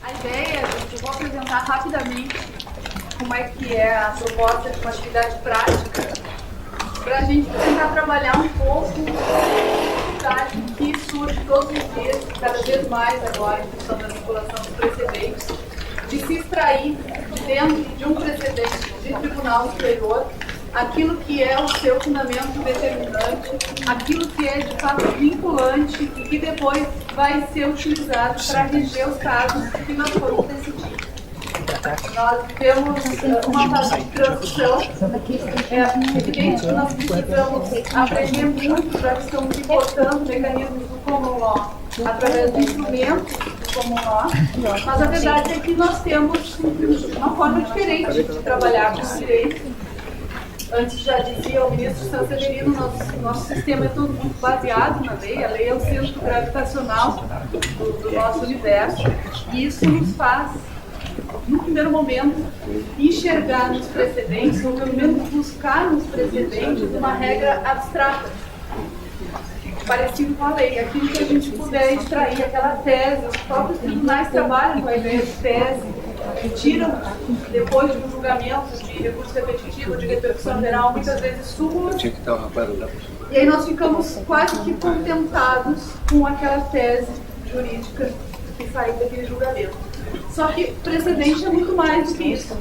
A ideia, eu vou apresentar rapidamente como é que é a proposta de uma atividade prática, para a gente tentar trabalhar um pouco a dificuldade que surge todos os dias, cada vez mais agora, em função da vinculação dos precedentes, de se extrair dentro de um precedente de tribunal superior aquilo que é o seu fundamento determinante, aquilo que é de fato vinculante e que depois vai ser utilizado para reger os casos que nós formos decidir. Nós temos uma fase de transição. É evidente que nós precisamos aprender muito, já que estamos importando mecanismos do common law através de instrumentos do common law, mas a verdade é que nós temos uma forma diferente de trabalhar com o direito. Antes já dizia o ministro Sanseverino, nosso sistema é todo muito baseado na lei, a lei é o centro gravitacional do nosso universo, e isso nos faz, no primeiro momento, enxergar nos precedentes, ou pelo menos buscar nos precedentes, uma regra abstrata, parecido com a lei, aquilo que a gente puder extrair, aquela tese. Os próprios tribunais trabalham com a ideia de tese, e tiram, depois de um julgamento de recurso repetitivo, de repercussão geral, muitas vezes súmulas. E aí nós ficamos quase que contentados com aquela tese jurídica que saiu daquele julgamento. Só que precedente é muito mais do que isso.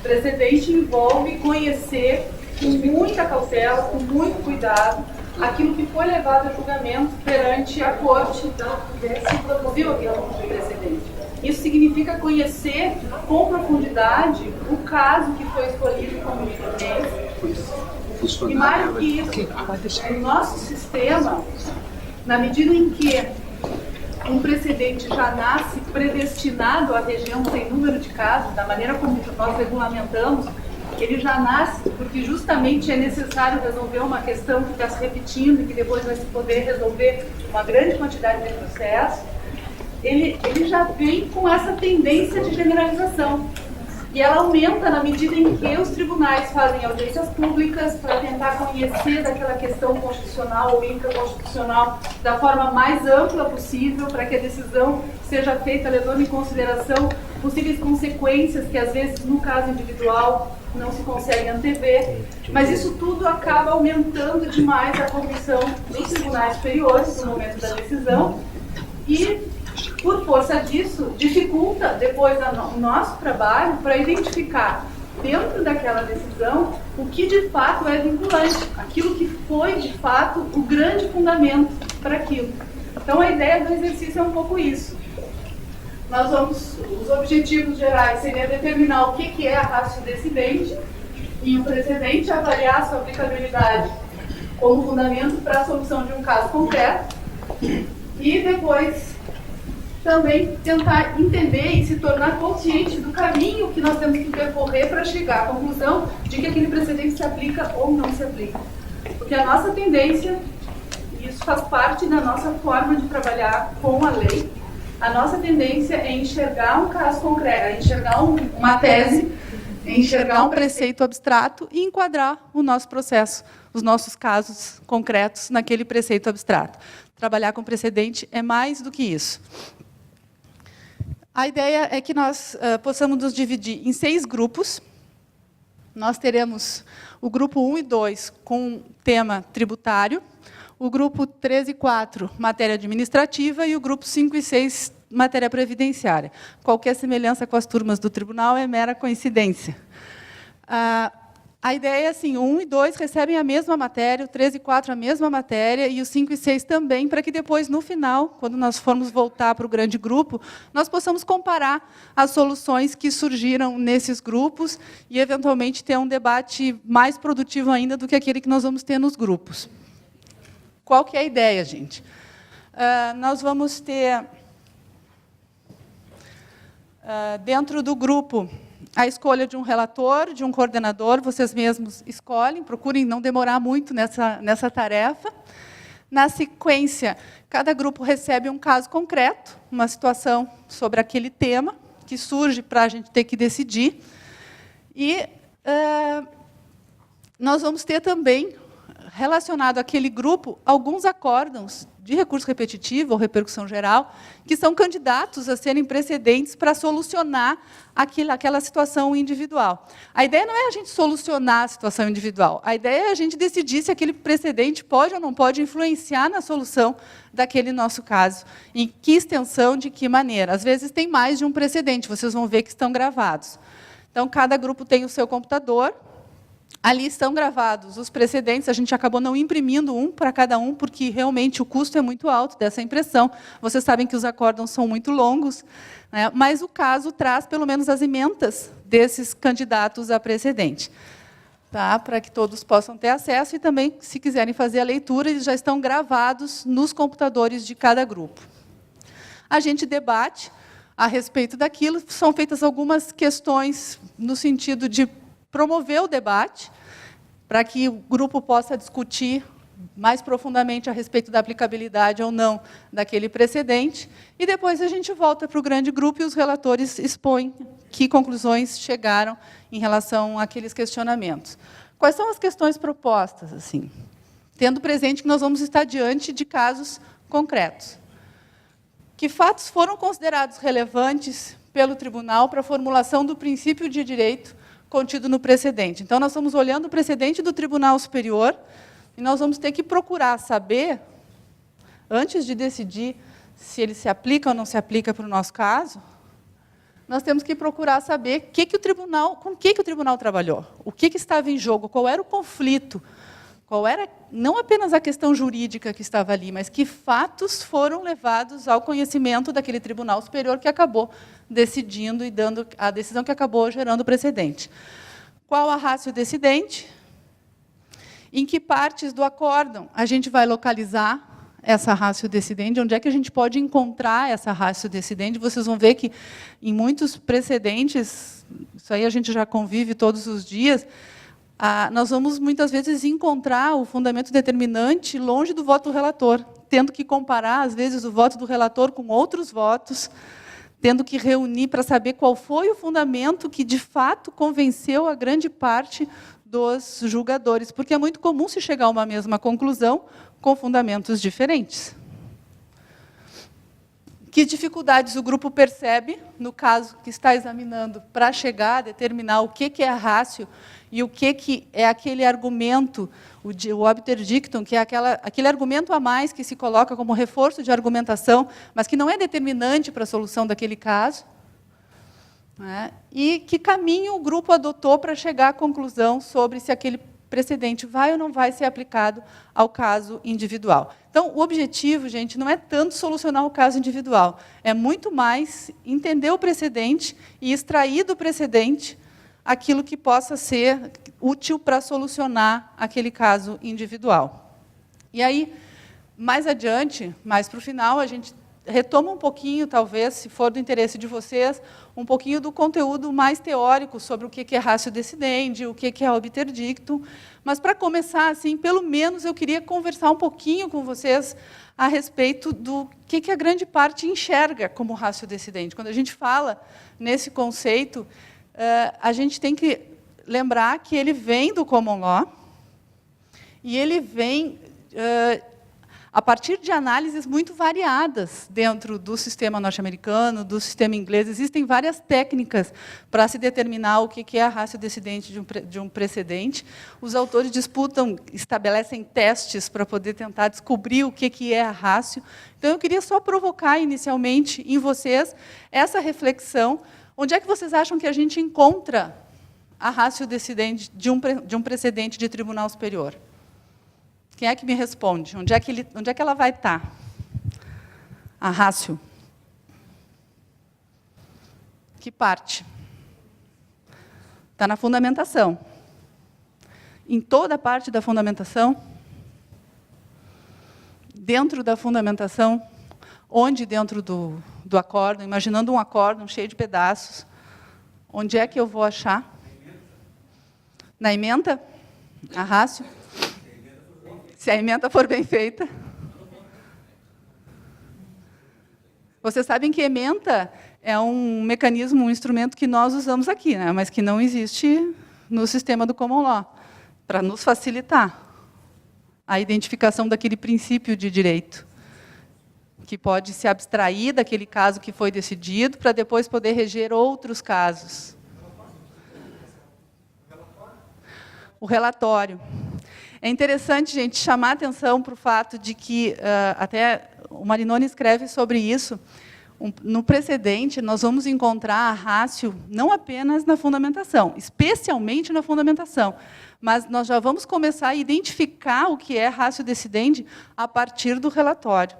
Precedente envolve conhecer com muita cautela, com muito cuidado, aquilo que foi levado a julgamento perante a corte que se promoveu aquele precedente. Isso significa conhecer com profundidade o caso que foi escolhido como juiz. E mais do que isso, o nosso sistema, na medida em que um precedente já nasce predestinado a reger um sem número de casos, da maneira como nós regulamentamos, ele já nasce porque justamente é necessário resolver uma questão que está se repetindo e que depois vai se poder resolver uma grande quantidade de processos. Ele já vem com essa tendência de generalização. E ela aumenta na medida em que os tribunais fazem audiências públicas para tentar conhecer daquela questão constitucional ou infraconstitucional da forma mais ampla possível, para que a decisão seja feita levando em consideração possíveis consequências que, às vezes, no caso individual, não se consegue antever. Mas isso tudo acaba aumentando demais a cognição dos tribunais superiores no momento da decisão e, por força disso, dificulta depois o nosso trabalho para identificar, dentro daquela decisão, o que de fato é vinculante, aquilo que foi de fato o grande fundamento para aquilo. Então a ideia do exercício é um pouco isso. Os objetivos gerais seriam determinar o que é a ratio decidente e o precedente, avaliar a sua aplicabilidade como fundamento para a solução de um caso concreto e depois também tentar entender e se tornar consciente do caminho que nós temos que percorrer para chegar à conclusão de que aquele precedente se aplica ou não se aplica. Porque a nossa tendência, e isso faz parte da nossa forma de trabalhar com a lei, a nossa tendência é enxergar um caso concreto, é enxergar uma tese, é enxergar um preceito abstrato e enquadrar o nosso processo, os nossos casos concretos naquele preceito abstrato. Trabalhar com precedente é mais do que isso. A ideia é que nós possamos nos dividir em 6 grupos. Nós teremos o grupo 1 e 2 com tema tributário, o grupo 3 e 4, matéria administrativa, e o grupo 5 e 6, matéria previdenciária. Qualquer semelhança com as turmas do tribunal é mera coincidência. A ideia é assim, o 1 e 2 recebem a mesma matéria, o 3 e 4 a mesma matéria, e o 5 e 6 também, para que depois, no final, quando nós formos voltar para o grande grupo, nós possamos comparar as soluções que surgiram nesses grupos e, eventualmente, ter um debate mais produtivo ainda do que aquele que nós vamos ter nos grupos. Qual que é a ideia, gente? Nós vamos ter, dentro do grupo, a escolha de um relator, de um coordenador, vocês mesmos escolhem, procurem não demorar muito nessa tarefa. Na sequência, cada grupo recebe um caso concreto, uma situação sobre aquele tema, que surge para a gente ter que decidir. E nós vamos ter também, relacionado àquele grupo, alguns acórdãos de recurso repetitivo ou repercussão geral, que são candidatos a serem precedentes para solucionar aquela situação individual. A ideia não é a gente solucionar a situação individual, a ideia é a gente decidir se aquele precedente pode ou não pode influenciar na solução daquele nosso caso, em que extensão, de que maneira. Às vezes tem mais de um precedente, vocês vão ver que estão gravados. Então, cada grupo tem o seu computador. Ali estão gravados os precedentes, a gente acabou não imprimindo um para cada um, porque realmente o custo é muito alto dessa impressão. Vocês sabem que os acórdãos são muito longos, né? Mas o caso traz, pelo menos, as ementas desses candidatos a precedente, tá? Para que todos possam ter acesso e também, se quiserem fazer a leitura, eles já estão gravados nos computadores de cada grupo. A gente debate a respeito daquilo, são feitas algumas questões no sentido de promover o debate, para que o grupo possa discutir mais profundamente a respeito da aplicabilidade ou não daquele precedente, e depois a gente volta para o grande grupo e os relatores expõem que conclusões chegaram em relação àqueles questionamentos. Quais são as questões propostas, assim? Tendo presente que nós vamos estar diante de casos concretos. Que fatos foram considerados relevantes pelo tribunal para a formulação do princípio de direito contido no precedente? Então, nós estamos olhando o precedente do Tribunal Superior e nós vamos ter que procurar saber, antes de decidir se ele se aplica ou não se aplica para o nosso caso, nós temos que procurar saber com que o tribunal trabalhou, o que estava em jogo, qual era o conflito, qual era não apenas a questão jurídica que estava ali, mas que fatos foram levados ao conhecimento daquele Tribunal Superior que acabou decidindo e dando a decisão que acabou gerando o precedente. Qual a ratio decidente? Em que partes do acórdão a gente vai localizar essa ratio decidente? Onde é que a gente pode encontrar essa ratio decidente? Vocês vão ver que, em muitos precedentes, isso aí a gente já convive todos os dias, nós vamos, muitas vezes, encontrar o fundamento determinante longe do voto do relator, tendo que comparar, às vezes, o voto do relator com outros votos, tendo que reunir para saber qual foi o fundamento que, de fato, convenceu a grande parte dos julgadores, porque é muito comum se chegar a uma mesma conclusão com fundamentos diferentes. Que dificuldades o grupo percebe, no caso que está examinando, para chegar a determinar o que é a ratio e o que é aquele argumento, o obter dictum, que é aquele argumento a mais que se coloca como reforço de argumentação, mas que não é determinante para a solução daquele caso, né? E que caminho o grupo adotou para chegar à conclusão sobre se aquele precedente vai ou não vai ser aplicado ao caso individual. Então, o objetivo, gente, não é tanto solucionar o caso individual, é muito mais entender o precedente e extrair do precedente aquilo que possa ser útil para solucionar aquele caso individual. E aí, mais adiante, mais para o final, a gente retoma um pouquinho, talvez, se for do interesse de vocês, um pouquinho do conteúdo mais teórico sobre o que é ratio decidendi, o que é obter dictum. Mas, para começar, assim, pelo menos, eu queria conversar um pouquinho com vocês a respeito do que a grande parte enxerga como ratio decidendi. Quando a gente fala nesse conceito, a gente tem que lembrar que ele vem do common law e ele vem a partir de análises muito variadas dentro do sistema norte-americano, do sistema inglês. Existem várias técnicas para se determinar o que é a ratio decidente de um precedente. Os autores disputam, estabelecem testes para poder tentar descobrir o que é a ratio. Então, eu queria só provocar, inicialmente, em vocês, essa reflexão. Onde é que vocês acham que a gente encontra a ratio decidente de um precedente de tribunal superior? Quem é que me responde? Onde é que ela vai estar? A ratio. Que parte? Está na fundamentação. Em toda a parte da fundamentação? Dentro da fundamentação? Onde dentro do acórdão? Imaginando um acórdão cheio de pedaços. Onde é que eu vou achar? Na ementa? A ratio? Se a ementa for bem feita. Vocês sabem que ementa é um mecanismo, um instrumento que nós usamos aqui, né? Mas que não existe no sistema do common law, para nos facilitar a identificação daquele princípio de direito. que pode se abstrair daquele caso que foi decidido para depois poder reger outros casos. O relatório. É interessante, gente, chamar a atenção para o fato de que, até o Marinoni escreve sobre isso, no precedente, nós vamos encontrar a ratio não apenas na fundamentação, especialmente na fundamentação, mas nós já vamos começar a identificar o que é ratio decidendi a partir do relatório.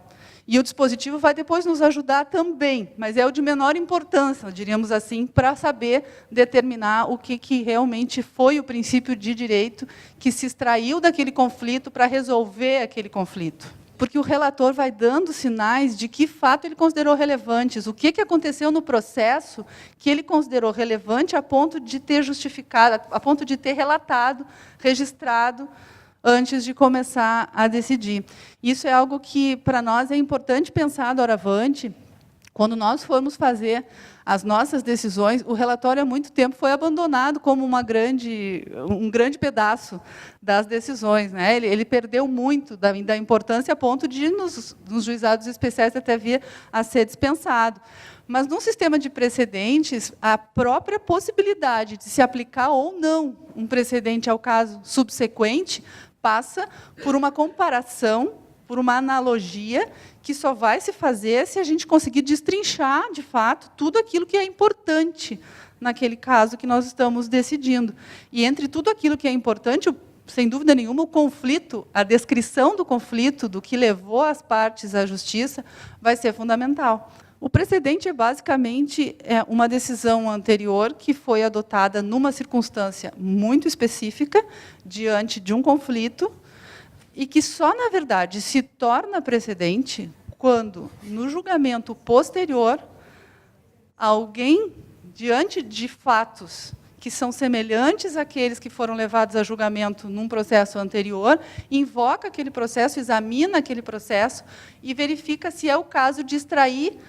E o dispositivo vai depois nos ajudar também, mas é o de menor importância, diríamos assim, para saber determinar o que realmente foi o princípio de direito que se extraiu daquele conflito para resolver aquele conflito. Porque o relator vai dando sinais de que fato ele considerou relevantes, o que aconteceu no processo que ele considerou relevante a ponto de ter justificado, a ponto de ter relatado, registrado, antes de começar a decidir. Isso é algo que, para nós, é importante pensar doravante. Quando nós formos fazer as nossas decisões, o relatório, há muito tempo, foi abandonado como um grande pedaço das decisões, né? Ele perdeu muito da importância a ponto de, nos juizados especiais, até vir a ser dispensado. Mas, num sistema de precedentes, a própria possibilidade de se aplicar ou não um precedente ao caso subsequente passa por uma comparação, por uma analogia, que só vai se fazer se a gente conseguir destrinchar, de fato, tudo aquilo que é importante naquele caso que nós estamos decidindo. E, entre tudo aquilo que é importante, sem dúvida nenhuma, o conflito, a descrição do conflito, do que levou as partes à justiça, vai ser fundamental. O precedente é, basicamente, uma decisão anterior que foi adotada numa circunstância muito específica, diante de um conflito, e que só, na verdade, se torna precedente quando, no julgamento posterior, alguém, diante de fatos que são semelhantes àqueles que foram levados a julgamento num processo anterior, invoca aquele processo, examina aquele processo e verifica se é o caso de extrair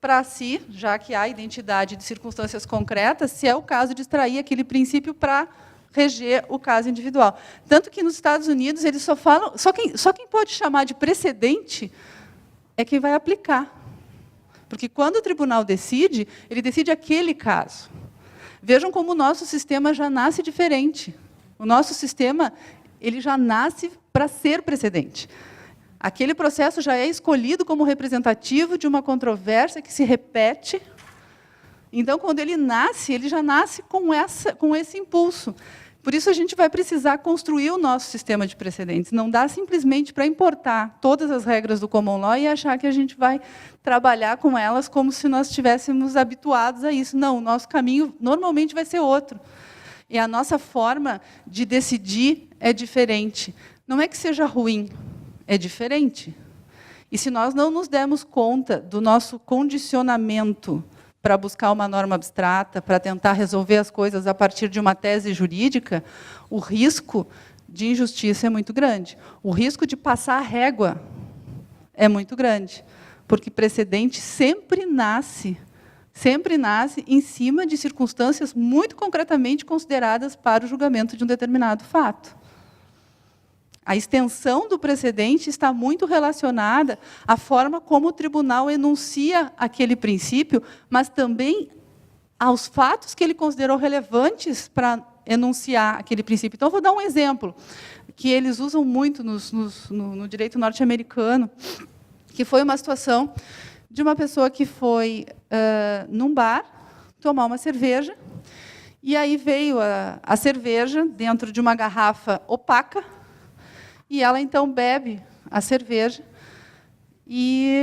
para si, já que há identidade de circunstâncias concretas, se é o caso de extrair aquele princípio para reger o caso individual. Tanto que, nos Estados Unidos, eles só falam... Só quem pode chamar de precedente é quem vai aplicar. Porque, quando o tribunal decide, ele decide aquele caso. Vejam como o nosso sistema já nasce diferente. O nosso sistema ele já nasce para ser precedente. Aquele processo já é escolhido como representativo de uma controvérsia que se repete. Então, quando ele nasce, ele já nasce com esse impulso. Por isso, a gente vai precisar construir o nosso sistema de precedentes. Não dá simplesmente para importar todas as regras do common law e achar que a gente vai trabalhar com elas como se nós estivéssemos habituados a isso. Não, o nosso caminho normalmente vai ser outro. E a nossa forma de decidir é diferente. Não é que seja ruim, é diferente. E se nós não nos dermos conta do nosso condicionamento para buscar uma norma abstrata, para tentar resolver as coisas a partir de uma tese jurídica, o risco de injustiça é muito grande. O risco de passar a régua é muito grande, porque precedente sempre nasce em cima de circunstâncias muito concretamente consideradas para o julgamento de um determinado fato. A extensão do precedente está muito relacionada à forma como o tribunal enuncia aquele princípio, mas também aos fatos que ele considerou relevantes para enunciar aquele princípio. Então, vou dar um exemplo que eles usam muito no direito norte-americano, que foi uma situação de uma pessoa que foi num bar tomar uma cerveja, e aí veio a cerveja dentro de uma garrafa opaca, e ela, então, bebe a cerveja e,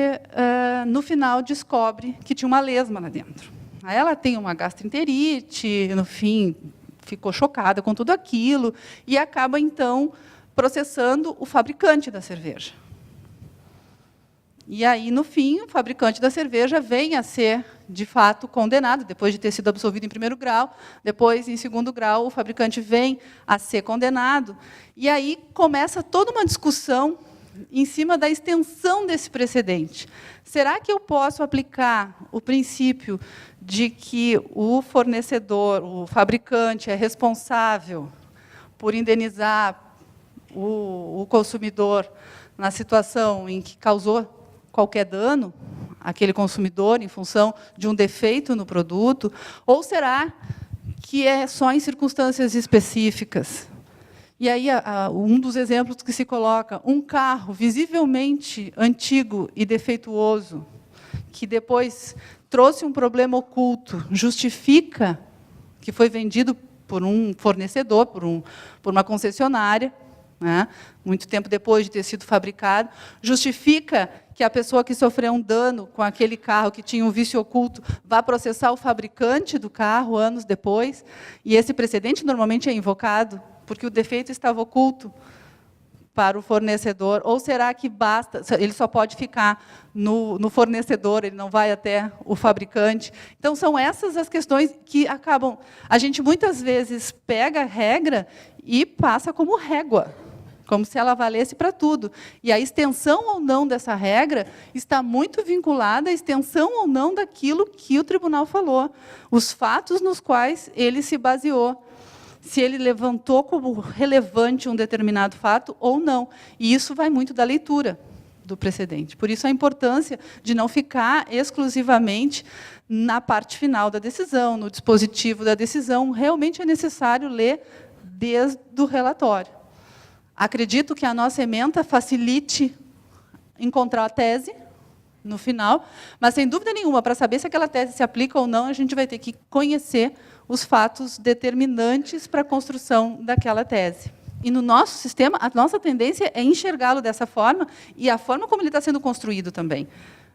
no final, descobre que tinha uma lesma lá dentro. Aí ela tem uma gastroenterite, no fim, ficou chocada com tudo aquilo e acaba, então, processando o fabricante da cerveja. E aí, no fim, o fabricante da cerveja vem a ser, de fato, condenado, depois de ter sido absolvido em primeiro grau, depois, em segundo grau, o fabricante vem a ser condenado. E aí começa toda uma discussão em cima da extensão desse precedente. Será que eu posso aplicar o princípio de que o fornecedor, o fabricante, é responsável por indenizar o consumidor na situação em que causou qualquer dano àquele consumidor em função de um defeito no produto, ou será que é só em circunstâncias específicas? E aí, um dos exemplos que se coloca, um carro visivelmente antigo e defeituoso, que depois trouxe um problema oculto, justifica que foi vendido por um fornecedor, por uma concessionária, né, muito tempo depois de ter sido fabricado, justifica que a pessoa que sofreu um dano com aquele carro que tinha um vício oculto vá processar o fabricante do carro anos depois, e esse precedente normalmente é invocado porque o defeito estava oculto para o fornecedor, ou será que basta, ele só pode ficar no fornecedor, ele não vai até o fabricante? Então, são essas as questões que acabam... A gente, muitas vezes, pega a regra e passa como régua, como se ela valesse para tudo. E a extensão ou não dessa regra está muito vinculada à extensão ou não daquilo que o tribunal falou, os fatos nos quais ele se baseou, se ele levantou como relevante um determinado fato ou não. E isso vai muito da leitura do precedente. Por isso, a importância de não ficar exclusivamente na parte final da decisão, no dispositivo da decisão. Realmente é necessário ler desde o relatório. Acredito que a nossa ementa facilite encontrar a tese no final, mas, sem dúvida nenhuma, para saber se aquela tese se aplica ou não, a gente vai ter que conhecer os fatos determinantes para a construção daquela tese. E, no nosso sistema, a nossa tendência é enxergá-lo dessa forma, e a forma como ele está sendo construído também.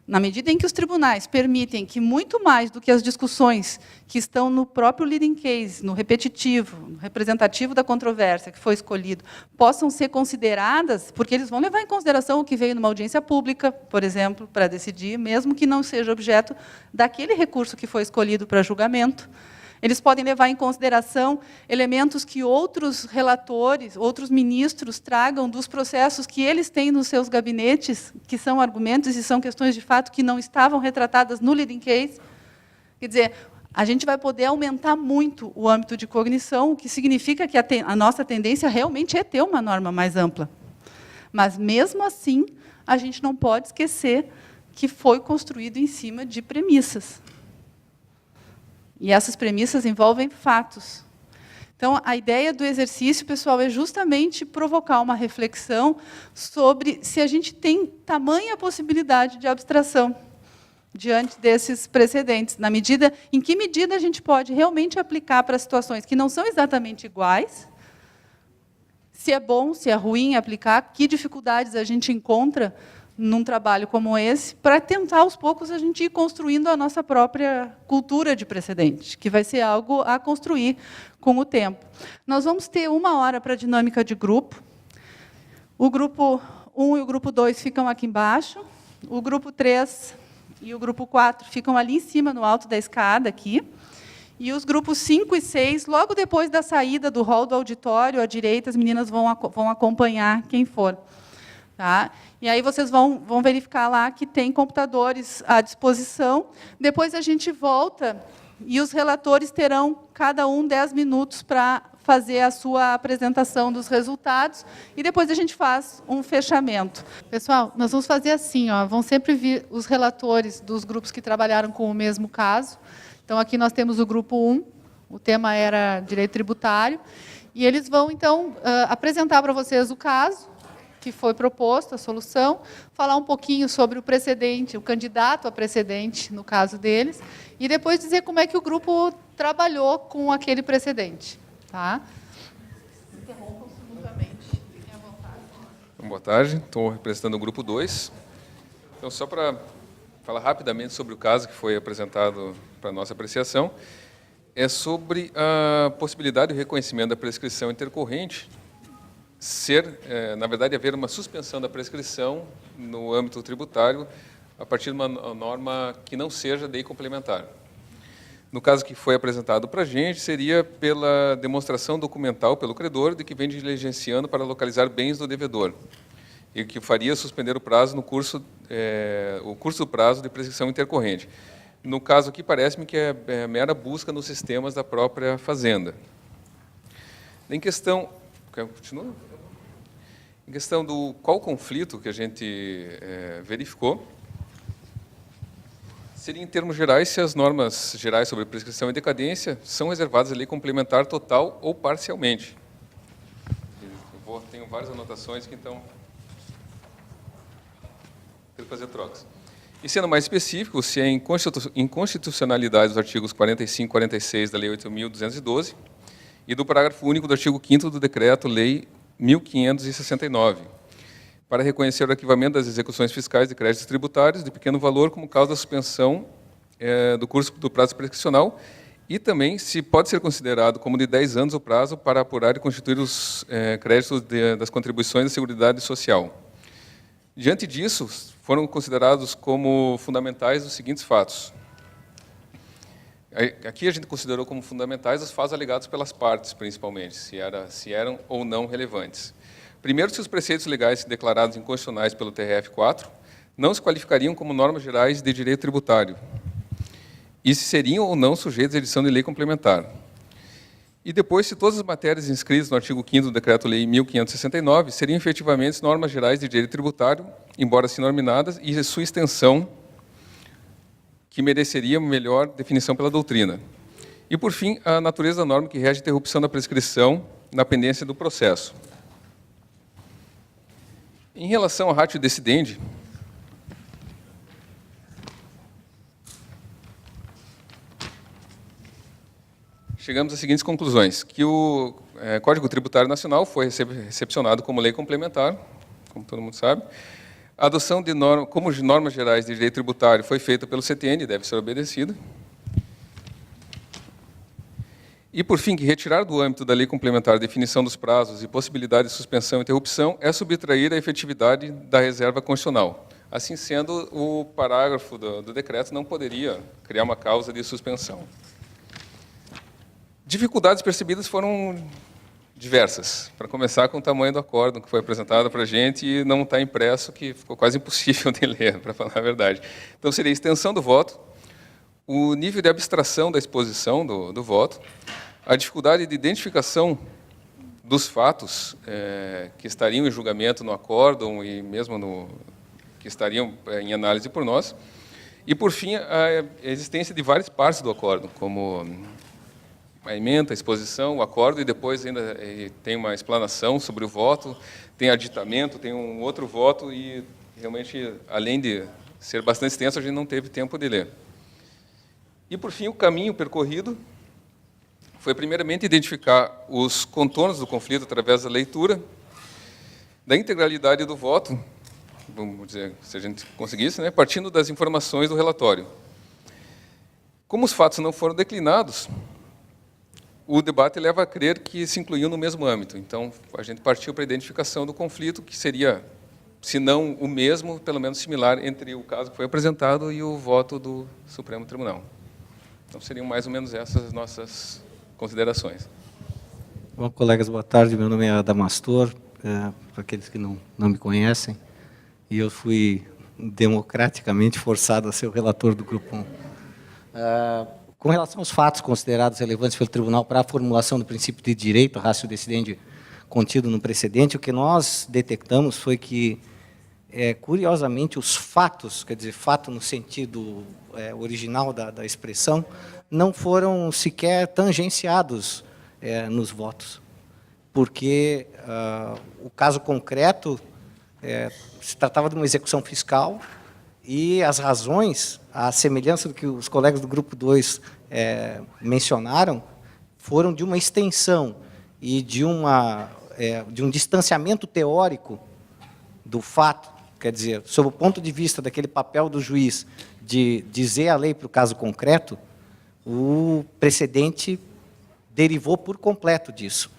Na medida em que os tribunais permitem que, muito mais do que as discussões que estão no próprio leading case, no repetitivo, no representativo da controvérsia que foi escolhido, possam ser consideradas, porque eles vão levar em consideração o que veio numa audiência pública, por exemplo, para decidir, mesmo que não seja objeto daquele recurso que foi escolhido para julgamento. Eles podem levar em consideração elementos que outros relatores, outros ministros tragam dos processos que eles têm nos seus gabinetes, que são argumentos e são questões de fato que não estavam retratadas no leading case. Quer dizer, a gente vai poder aumentar muito o âmbito de cognição, o que significa que a nossa tendência realmente é ter uma norma mais ampla. Mas, mesmo assim, a gente não pode esquecer que foi construído em cima de premissas. E essas premissas envolvem fatos. Então, a ideia do exercício, pessoal, é justamente provocar uma reflexão sobre se a gente tem tamanha possibilidade de abstração diante desses precedentes, em que medida a gente pode realmente aplicar para situações que não são exatamente iguais, se é bom, se é ruim aplicar, que dificuldades a gente encontra num trabalho como esse, para tentar, aos poucos, a gente ir construindo a nossa própria cultura de precedente, que vai ser algo a construir com o tempo. Nós vamos ter 1 hora para a dinâmica de grupo. O grupo 1 e o grupo 2 ficam aqui embaixo. O grupo 3 e o grupo 4 ficam ali em cima, no alto da escada, aqui. E os grupos 5 e 6, logo depois da saída do hall do auditório, à direita, as meninas vão acompanhar quem for. Tá? E aí vocês vão verificar lá que tem computadores à disposição. Depois a gente volta e os relatores terão, cada um, 10 minutos para fazer a sua apresentação dos resultados, e depois a gente faz um fechamento. Pessoal, nós vamos fazer assim, ó, vão sempre vir os relatores dos grupos que trabalharam com o mesmo caso. Então, aqui nós temos o grupo 1, o tema era direito tributário, e eles vão, então, apresentar para vocês o caso que foi proposto, a solução, falar um pouquinho sobre o precedente, o candidato a precedente, no caso deles, e depois dizer como é que o grupo trabalhou com aquele precedente. Tá? Interrompam simultaneamente. Fiquem à vontade. Boa tarde, estou representando o grupo 2. Então, só para falar rapidamente sobre o caso que foi apresentado para a nossa apreciação, é sobre a possibilidade de reconhecimento da prescrição intercorrente na verdade, haver uma suspensão da prescrição no âmbito tributário a partir de uma norma que não seja lei complementar. No caso que foi apresentado para a gente, seria pela demonstração documental pelo credor de que vem diligenciando para localizar bens do devedor, e que faria suspender o prazo no curso do prazo de prescrição intercorrente. No caso aqui, parece-me que é mera busca nos sistemas da própria Fazenda. Em questão... Continua? Em questão do qual conflito que a gente verificou, seria, em termos gerais, se as normas gerais sobre prescrição e decadência são reservadas à lei complementar total ou parcialmente. Tenho várias anotações que, então, quero fazer trocas. E, sendo mais específico, se é inconstitucionalidade dos artigos 45 e 46 da Lei 8.212 e do parágrafo único do artigo 5º do Decreto-Lei 1.569, para reconhecer o arquivamento das execuções fiscais de créditos tributários de pequeno valor como causa da suspensão do curso do prazo prescricional, e também se pode ser considerado como de 10 anos o prazo para apurar e constituir os créditos das contribuições da Seguridade Social. Diante disso, foram considerados como fundamentais os seguintes fatos. Aqui a gente considerou como fundamentais os fatos alegados pelas partes, principalmente, se eram ou não relevantes. Primeiro, se os preceitos legais declarados inconstitucionais pelo TRF4 não se qualificariam como normas gerais de direito tributário, e se seriam ou não sujeitos à edição de lei complementar. E depois, se todas as matérias inscritas no artigo 5º do Decreto-Lei 1.569 seriam efetivamente normas gerais de direito tributário, embora assim nominadas, e sua extensão, que mereceria melhor definição pela doutrina. E, por fim, a natureza da norma que rege a interrupção da prescrição na pendência do processo. Em relação à ratio decidendi, chegamos às seguintes conclusões, que o Código Tributário Nacional foi recepcionado como lei complementar, como todo mundo sabe. A adoção de como normas gerais de direito tributário foi feita pelo CTN e deve ser obedecida. E, por fim, que retirar do âmbito da lei complementar a definição dos prazos e possibilidade de suspensão e interrupção é subtrair a efetividade da reserva constitucional. Assim sendo, o parágrafo do decreto não poderia criar uma causa de suspensão. Dificuldades percebidas foram diversas. Para começar, com o tamanho do acórdão que foi apresentado para a gente e não está impresso, que ficou quase impossível de ler, para falar a verdade. Então, seria a extensão do voto, o nível de abstração da exposição do voto, a dificuldade de identificação dos fatos que estariam em julgamento no acórdão e mesmo que estariam em análise por nós, e, por fim, a existência de várias partes do acórdão, como a ementa, a exposição, o acórdão, e depois ainda tem uma explanação sobre o voto, tem aditamento, tem um outro voto, e realmente, além de ser bastante extenso, a gente não teve tempo de ler. E, por fim, o caminho percorrido foi, primeiramente, identificar os contornos do conflito através da leitura, da integralidade do voto, vamos dizer, se a gente conseguisse, né, partindo das informações do relatório. Como os fatos não foram declinados, o debate leva a crer que se incluíam no mesmo âmbito. Então, a gente partiu para a identificação do conflito, que seria, se não o mesmo, pelo menos similar, entre o caso que foi apresentado e o voto do Supremo Tribunal. Então, seriam mais ou menos essas nossas considerações. Bom, colegas, boa tarde. Meu nome é Adamastor, para aqueles que não me conhecem, e eu fui democraticamente forçado a ser o relator do Grupo 1. Com relação aos fatos considerados relevantes pelo Tribunal para a formulação do princípio de direito, ratio decidendi, contido no precedente, o que nós detectamos foi que, curiosamente, os fatos, quer dizer, fato no sentido original da expressão, não foram sequer tangenciados nos porque o caso concreto se tratava de uma execução fiscal e as razões, à semelhança do que os colegas do Grupo 2 mencionaram, foram de uma extensão e de um distanciamento teórico do fato, quer dizer, sob o ponto de vista daquele papel do juiz de dizer a lei para o caso concreto, o precedente derivou por completo disso.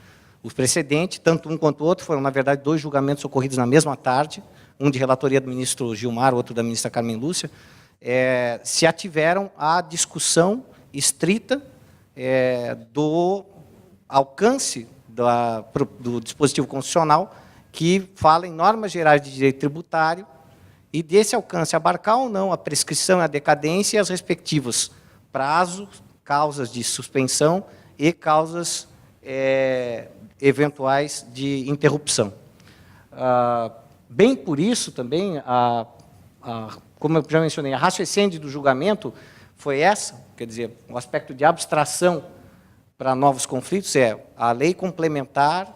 Os precedentes, tanto um quanto o outro, foram, na verdade, 2 julgamentos ocorridos na mesma tarde, um de relatoria do ministro Gilmar, outro da ministra Carmen Lúcia, se ativeram à discussão estrita do alcance do dispositivo constitucional que fala em normas gerais de direito tributário e desse alcance abarcar ou não a prescrição, a decadência e as respectivos prazos, causas de suspensão e causas eventuais de interrupção. Bem por isso, também, a como eu já mencionei, a ratio essência do julgamento foi essa, quer dizer, o aspecto de abstração para novos conflitos é a lei complementar,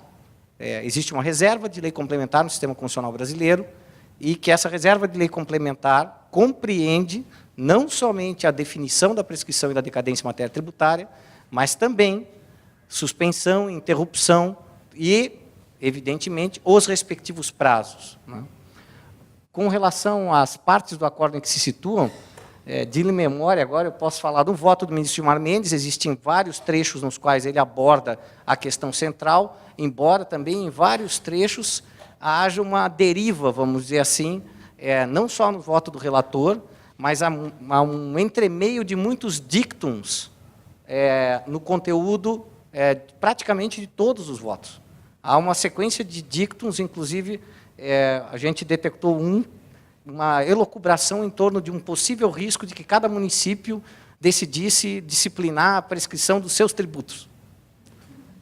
existe uma reserva de lei complementar no sistema constitucional brasileiro, e que essa reserva de lei complementar compreende não somente a definição da prescrição e da decadência em matéria tributária, mas também suspensão, interrupção e, evidentemente, os respectivos prazos, né? Com relação às partes do acordo em que se situam, de memória, agora eu posso falar do voto do ministro Gilmar Mendes, existem vários trechos nos quais ele aborda a questão central, embora também em vários trechos haja uma deriva, vamos dizer assim, não só no voto do relator, mas há um entremeio de muitos dictums no conteúdo praticamente de todos os votos. Há uma sequência de dictums, inclusive, a gente detectou uma elucubração em torno de um possível risco de que cada município decidisse disciplinar a prescrição dos seus tributos,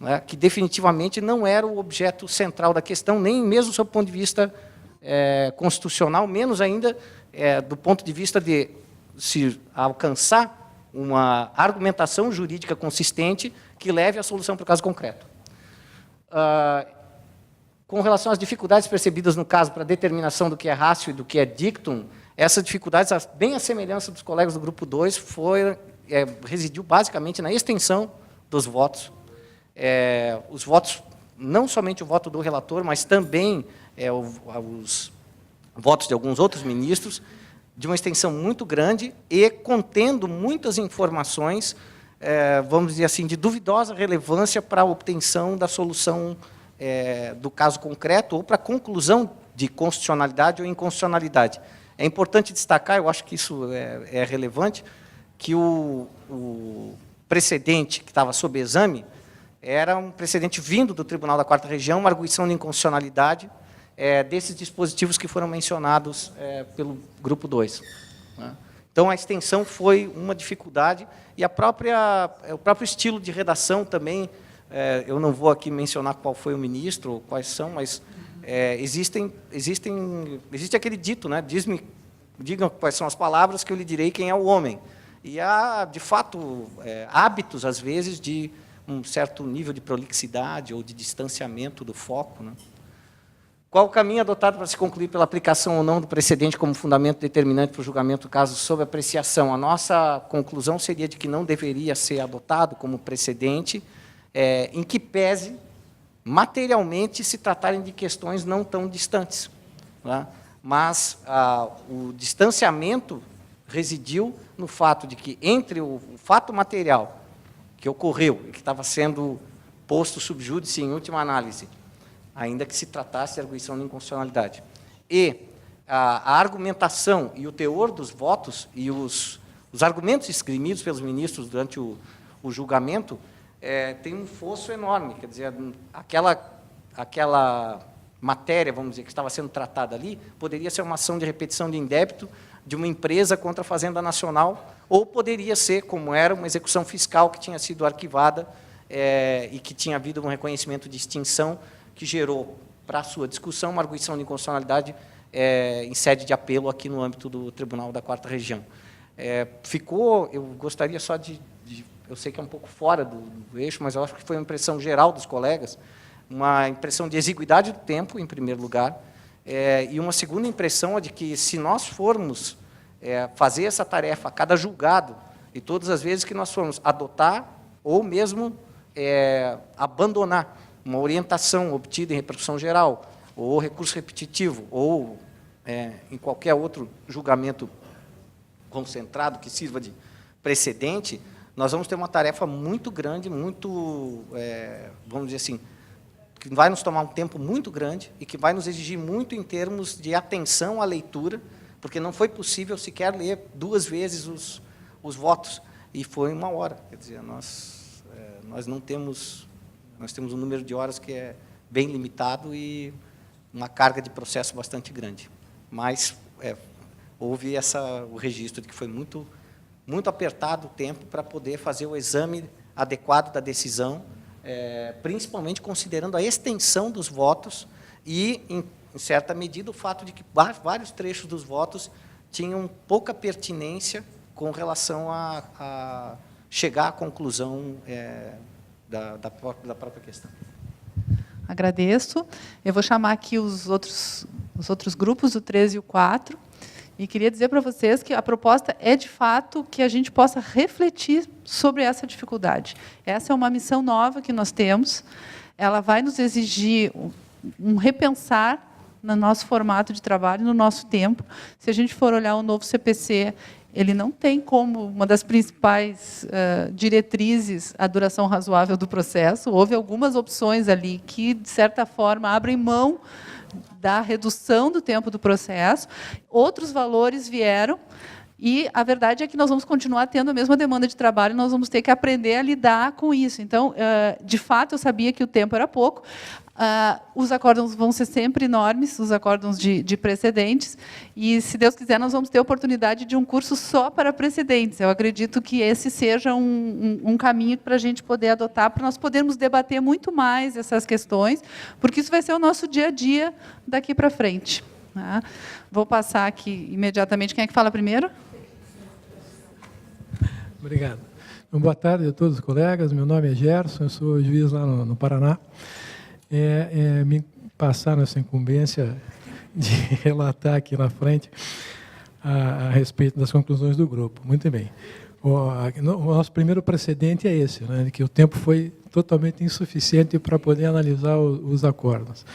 né, que definitivamente não era o objeto central da questão, nem mesmo sob o ponto de vista constitucional, menos ainda do ponto de vista de se alcançar uma argumentação jurídica consistente que leve à solução para o caso concreto. Com relação às dificuldades percebidas no caso para a determinação do que é ratio e do que é dictum, essas dificuldades, bem à semelhança dos colegas do Grupo 2, residiu basicamente na extensão dos votos. Os votos, não somente o voto do relator, mas também os votos de alguns outros ministros, de uma extensão muito grande e contendo muitas informações, vamos dizer assim, de duvidosa relevância para a obtenção da solução do caso concreto ou para a conclusão de constitucionalidade ou inconstitucionalidade. É importante destacar, eu acho que isso é relevante, que o precedente que estava sob exame era um precedente vindo do Tribunal da Quarta Região, uma arguição de inconstitucionalidade desses dispositivos que foram mencionados pelo Grupo 2. Né? Então, a extensão foi uma dificuldade e o próprio estilo de redação também. Eu não vou aqui mencionar qual foi o ministro ou quais são, mas existe aquele dito, né? Digam quais são as palavras que eu lhe direi quem é o homem. E há, de fato, hábitos, às vezes, de um certo nível de prolixidade ou de distanciamento do foco, né? Qual o caminho adotado para se concluir pela aplicação ou não do precedente como fundamento determinante para o julgamento do caso sob apreciação? A nossa conclusão seria de que não deveria ser adotado como precedente, em que pese materialmente se tratarem de questões não tão distantes, né? Mas o distanciamento residiu no fato de que, entre o fato material que ocorreu e que estava sendo posto sub júdice em última análise, ainda que se tratasse de arguição de inconstitucionalidade, e a argumentação e o teor dos votos e os argumentos esgrimidos pelos ministros durante o julgamento, tem um fosso enorme, quer dizer, aquela matéria, vamos dizer, que estava sendo tratada ali, poderia ser uma ação de repetição de indébito de uma empresa contra a Fazenda Nacional, ou poderia ser, como era, uma execução fiscal que tinha sido arquivada e que tinha havido um reconhecimento de extinção que gerou, para a sua discussão, uma arguição de inconstitucionalidade em sede de apelo aqui no âmbito do Tribunal da Quarta Região. Eu gostaria só eu sei que é um pouco fora do eixo, mas eu acho que foi uma impressão geral dos colegas, uma impressão de exiguidade do tempo, em primeiro lugar, e uma segunda impressão é de que, se nós formos fazer essa tarefa a cada julgado, e todas as vezes que nós formos adotar ou mesmo abandonar uma orientação obtida em repercussão geral, ou recurso repetitivo, ou em qualquer outro julgamento concentrado que sirva de precedente, nós vamos ter uma tarefa muito grande, muito, vamos dizer assim, que vai nos tomar um tempo muito grande e que vai nos exigir muito em termos de atenção à leitura, porque não foi possível sequer ler 2 vezes os votos, e foi 1 hora. Quer dizer, nós temos um número de horas que é bem limitado e uma carga de processo bastante grande. Mas houve o registro de que foi muito apertado o tempo para poder fazer o exame adequado da decisão, principalmente considerando a extensão dos votos e, em certa medida, o fato de que vários trechos dos votos tinham pouca pertinência com relação a chegar à conclusão da própria questão. Agradeço. Eu vou chamar aqui os outros grupos, o 3 e o 4, e queria dizer para vocês que a proposta é, de fato, que a gente possa refletir sobre essa dificuldade. Essa é uma missão nova que nós temos. Ela vai nos exigir um repensar no nosso formato de trabalho, no nosso tempo. Se a gente for olhar o novo CPC, ele não tem como uma das principais diretrizes a duração razoável do processo. Houve algumas opções ali que, de certa forma, abrem mão da redução do tempo do processo. Outros valores vieram, e a verdade é que nós vamos continuar tendo a mesma demanda de trabalho, nós vamos ter que aprender a lidar com isso. Então, de fato, eu sabia que o tempo era pouco. Os acórdãos vão ser sempre enormes, os acórdãos de precedentes, e, se Deus quiser, nós vamos ter a oportunidade de um curso só para precedentes. Eu acredito que esse seja um caminho para a gente poder adotar, para nós podermos debater muito mais essas questões, porque isso vai ser o nosso dia a dia daqui para frente. Tá? Vou passar aqui imediatamente. Quem é que fala primeiro? Obrigado. Então, boa tarde a todos os colegas. Meu nome é Gerson, eu sou juiz lá no Paraná. Me passaram essa incumbência de relatar aqui na frente a respeito das conclusões do grupo. Muito bem. O nosso primeiro precedente é esse, né, que o tempo foi totalmente insuficiente para poder analisar os acórdãos.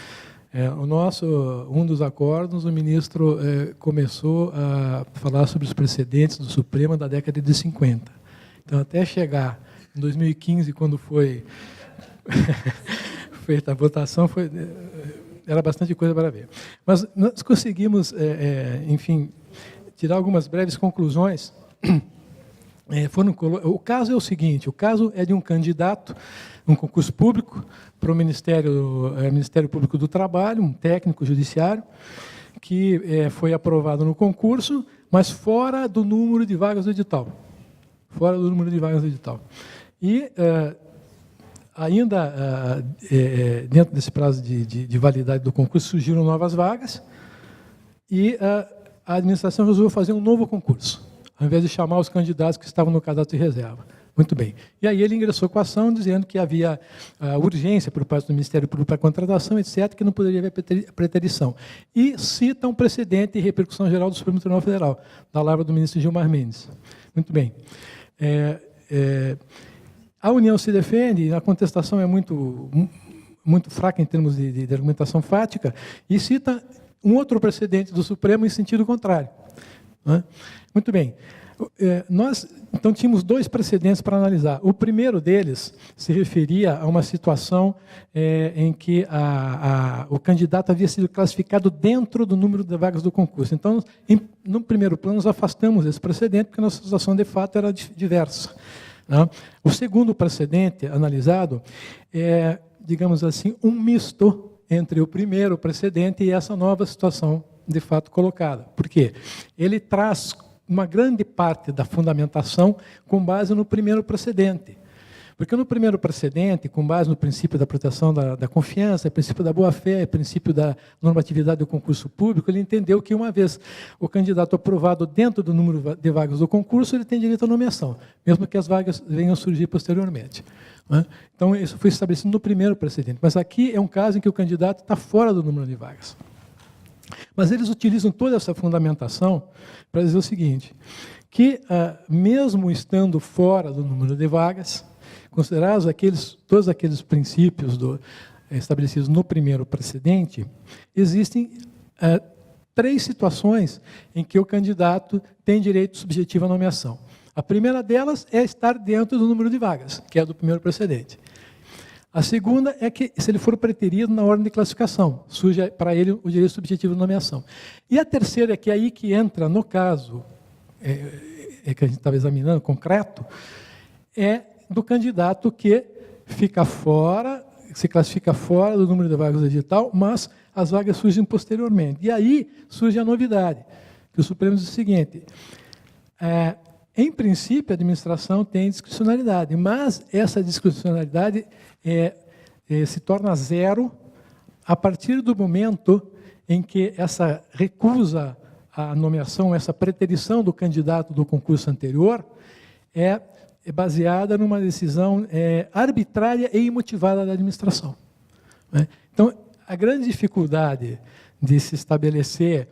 Um dos acórdãos, o ministro começou a falar sobre os precedentes do Supremo da década de 50. Então, até chegar em 2015, quando foi feita a votação, era bastante coisa para ver. Mas nós conseguimos, enfim, tirar algumas breves conclusões. O caso é o seguinte: o caso é de um candidato, um concurso público para o Ministério Público do Trabalho, um técnico judiciário, que foi aprovado no concurso, mas fora do número de vagas do edital. Fora do número de vagas do edital. E, ainda dentro desse prazo de validade do concurso, surgiram novas vagas, e a administração resolveu fazer um novo concurso, ao invés de chamar os candidatos que estavam no cadastro de reserva. Muito bem. E aí ele ingressou com a ação dizendo que havia urgência por parte do Ministério Público para a contratação, etc., que não poderia haver preterição. E cita um precedente e repercussão geral do Supremo Tribunal Federal, da lavra do ministro Gilmar Mendes. Muito bem. A União se defende, a contestação é muito fraca em termos de argumentação fática, e cita um outro precedente do Supremo em sentido contrário. Né? Muito bem. Nós, então, tínhamos dois precedentes para analisar. O primeiro deles se referia a uma situação em que o candidato havia sido classificado dentro do número de vagas do concurso. Então, no primeiro plano, nós afastamos esse precedente, porque a nossa situação, de fato, era diversa. Né? O segundo precedente analisado é, digamos assim, um misto entre o primeiro precedente e essa nova situação, de fato, colocada. Por quê? Ele traz uma grande parte da fundamentação com base no primeiro precedente. Porque no primeiro precedente, com base no princípio da proteção da confiança, princípio da boa-fé, princípio da normatividade do concurso público, ele entendeu que, uma vez o candidato aprovado dentro do número de vagas do concurso, ele tem direito à nomeação, mesmo que as vagas venham a surgir posteriormente. Então, isso foi estabelecido no primeiro precedente. Mas aqui é um caso em que o candidato está fora do número de vagas. Mas eles utilizam toda essa fundamentação para dizer o seguinte, que, mesmo estando fora do número de vagas, considerados todos aqueles princípios estabelecidos no primeiro precedente, existem 3 situações em que o candidato tem direito subjetivo à nomeação. A primeira delas é estar dentro do número de vagas, que é do primeiro precedente. A segunda é que, se ele for preterido na ordem de classificação, surge para ele o direito subjetivo de nomeação. E a terceira é que aí que entra, no caso que a gente estava examinando, concreto, é do candidato que fica fora, se classifica fora do número de vagas do edital, mas as vagas surgem posteriormente. E aí surge a novidade, que o Supremo diz o seguinte, em princípio, a administração tem discricionalidade, mas essa discricionalidade se torna zero a partir do momento em que essa recusa a nomeação, essa preterição do candidato do concurso anterior é baseada numa decisão arbitrária e imotivada da administração, né? Então, a grande dificuldade de se estabelecer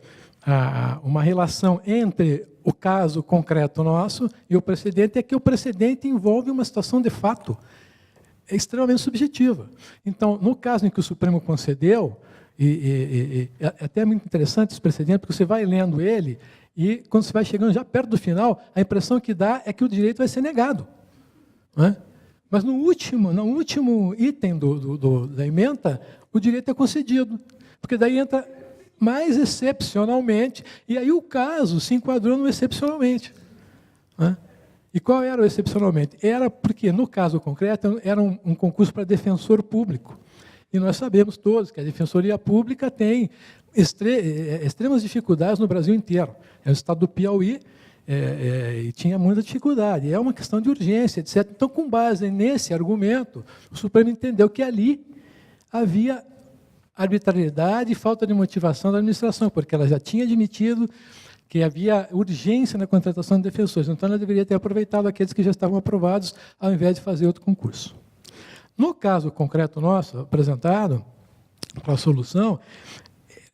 uma relação entre o caso concreto nosso e o precedente é que o precedente envolve uma situação de fato extremamente subjetiva. Então, no caso em que o Supremo concedeu, é até muito interessante esse precedente, porque você vai lendo ele e, quando você vai chegando já perto do final, a impressão que dá é que o direito vai ser negado, né? Mas no último item da ementa, o direito é concedido, porque daí entra mais excepcionalmente, e aí o caso se enquadrou no excepcionalmente, né? E qual era o excepcionalmente? Era porque, no caso concreto, era um concurso para defensor público. E nós sabemos todos que a defensoria pública tem extremas dificuldades no Brasil inteiro. É o estado do Piauí, e tinha muita dificuldade. É uma questão de urgência, etc. Então, com base nesse argumento, o Supremo entendeu que ali havia arbitrariedade e falta de motivação da administração, porque ela já tinha admitido que havia urgência na contratação de defensores. Então, ela deveria ter aproveitado aqueles que já estavam aprovados, ao invés de fazer outro concurso. No caso concreto nosso, apresentado para a solução,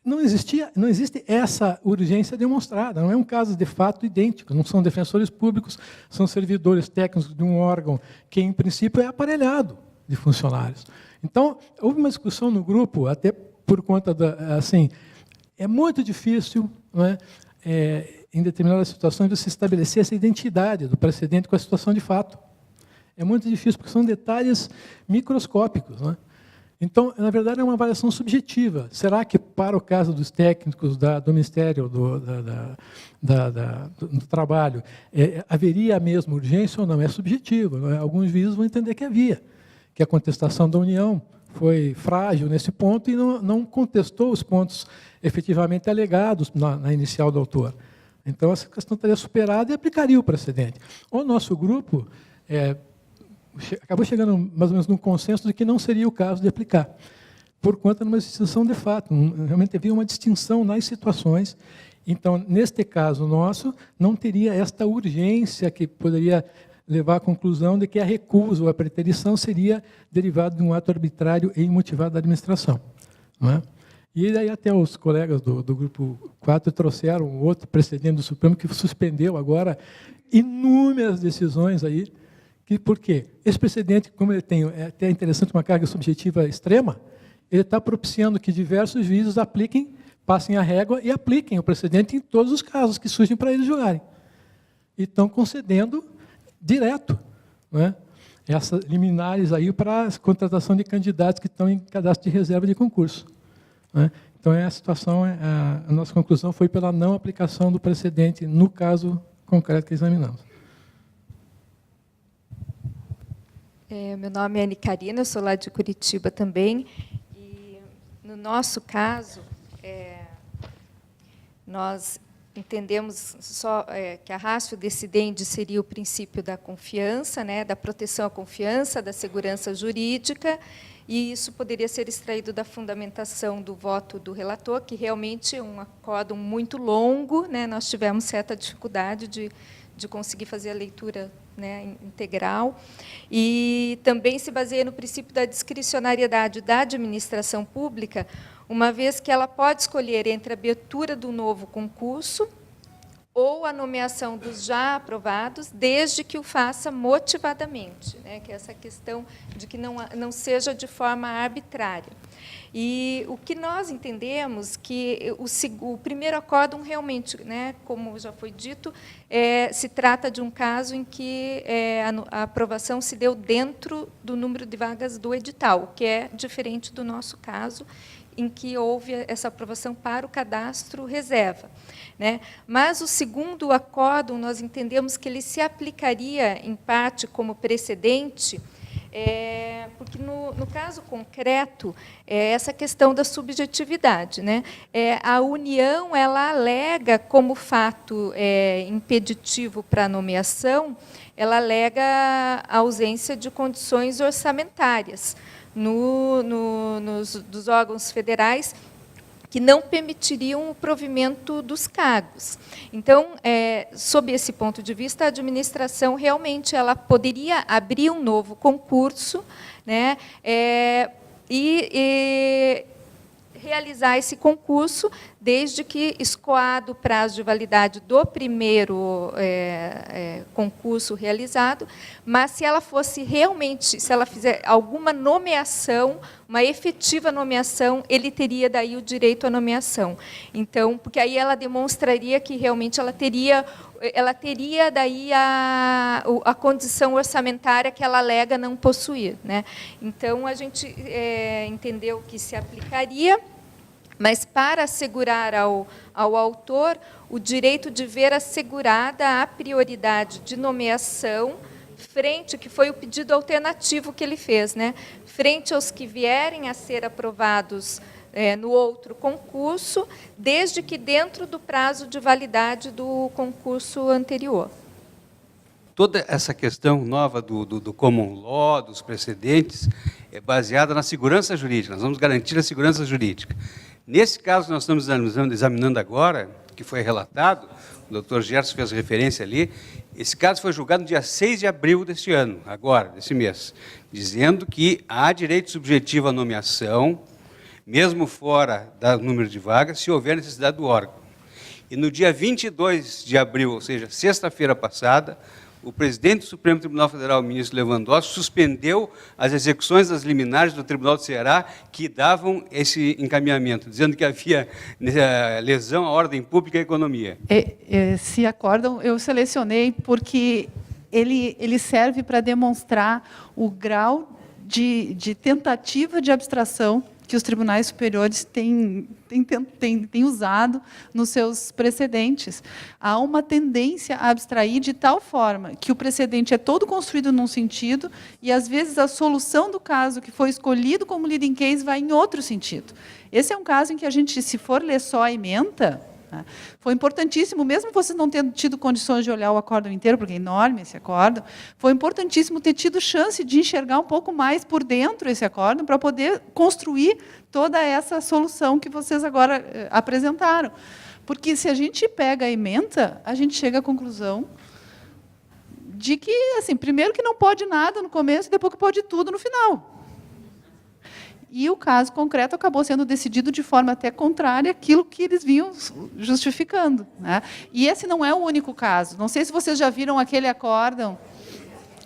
não existe essa urgência demonstrada. Não é um caso de fato idêntico. Não são defensores públicos, são servidores técnicos de um órgão que, em princípio, é aparelhado de funcionários. Então, houve uma discussão no grupo, até por conta assim, é muito difícil, não é, em determinadas situações, você estabelecer essa identidade do precedente com a situação de fato. É muito difícil, porque são detalhes microscópicos, não é? Então, na verdade, é uma avaliação subjetiva. Será que, para o caso dos técnicos do Ministério do Trabalho, haveria a mesma urgência ou não? É subjetivo, não é? Alguns juízes vão entender que havia, que a contestação da União foi frágil nesse ponto e não contestou os pontos efetivamente alegados na inicial do autor. Então, essa questão estaria superada e aplicaria o precedente. O nosso grupo acabou chegando mais ou menos num consenso de que não seria o caso de aplicar, por conta de uma distinção de fato. Realmente havia uma distinção nas situações. Então, neste caso nosso, não teria esta urgência que poderia levar à conclusão de que a recusa ou a preterição seria derivada de um ato arbitrário e imotivado da administração, não é? E daí até os colegas do grupo 4 trouxeram outro precedente do Supremo que suspendeu agora inúmeras decisões aí. Por quê? Esse precedente, como ele tem até interessante uma carga subjetiva extrema, ele está propiciando que diversos juízes passem a régua e apliquem o precedente em todos os casos que surgem para eles julgarem. E estão concedendo direto, não é, essas liminares aí para a contratação de candidatos que estão em cadastro de reserva de concurso, não é? Então, a situação, a nossa conclusão foi pela não aplicação do precedente no caso concreto que examinamos. Meu nome é Anne Karina, eu sou lá de Curitiba também. E, no nosso caso, nós entendemos só que a ratio decidendi seria o princípio da confiança, né, da proteção à confiança, da segurança jurídica, e isso poderia ser extraído da fundamentação do voto do relator, que realmente é um acórdão muito longo, né, nós tivemos certa dificuldade de conseguir fazer a leitura, né, integral, e também se baseia no princípio da discricionariedade da administração pública, uma vez que ela pode escolher entre a abertura do novo concurso ou a nomeação dos já aprovados, desde que o faça motivadamente, né, que é essa questão de que não seja de forma arbitrária. E o que nós entendemos que o primeiro acórdão realmente, né, como já foi dito, se trata de um caso em que a aprovação se deu dentro do número de vagas do edital, o que é diferente do nosso caso, em que houve essa aprovação para o cadastro reserva, né? Mas o segundo acórdão, nós entendemos que ele se aplicaria, em parte, como precedente, porque, no caso concreto, essa questão da subjetividade, né? A União ela alega como fato impeditivo para a nomeação, ela alega a ausência de condições orçamentárias dos órgãos federais que não permitiriam o provimento dos cargos. Então, sob esse ponto de vista, a administração realmente ela poderia abrir um novo concurso, né, e realizar esse concurso, desde que escoado o prazo de validade do primeiro concurso realizado, mas se ela fosse realmente, se ela fizer alguma nomeação, uma efetiva nomeação, ele teria daí o direito à nomeação. Então, porque aí ela demonstraria que realmente ela teria daí a condição orçamentária que ela alega não possuir, né? Então, a gente entendeu que se aplicaria, mas para assegurar ao autor o direito de ver assegurada a prioridade de nomeação frente, que foi o pedido alternativo que ele fez, né? Frente aos que vierem a ser aprovados no outro concurso, desde que dentro do prazo de validade do concurso anterior. Toda essa questão nova do common law, dos precedentes, é baseada na segurança jurídica. Nós vamos garantir a segurança jurídica. Nesse caso que nós estamos examinando agora, que foi relatado, o doutor Gerson fez referência ali, esse caso foi julgado no dia 6 de abril deste ano, agora, desse mês, dizendo que há direito subjetivo à nomeação, mesmo fora do número de vagas, se houver necessidade do órgão. E no dia 22 de abril, ou seja, sexta-feira passada, o presidente do Supremo Tribunal Federal, o ministro Lewandowski, suspendeu as execuções das liminares do Tribunal do Ceará que davam esse encaminhamento, dizendo que havia lesão à ordem pública e à economia. Se acórdão, eu selecionei porque ele serve para demonstrar o grau de tentativa de abstração que os tribunais superiores têm usado nos seus precedentes. Há uma tendência a abstrair de tal forma que o precedente é todo construído num sentido e, às vezes, a solução do caso que foi escolhido como leading case vai em outro sentido. Esse é um caso em que a gente, se for ler só a ementa, foi importantíssimo, mesmo vocês não tendo tido condições de olhar o acórdão inteiro, porque é enorme esse acórdão, foi importantíssimo ter tido chance de enxergar um pouco mais por dentro esse acórdão para poder construir toda essa solução que vocês agora apresentaram. Porque, se a gente pega a ementa, a gente chega à conclusão de que, assim, primeiro que não pode nada no começo e depois que pode tudo no final. E o caso concreto acabou sendo decidido de forma até contrária àquilo que eles vinham justificando, né? E esse não é o único caso. Não sei se vocês já viram aquele acórdão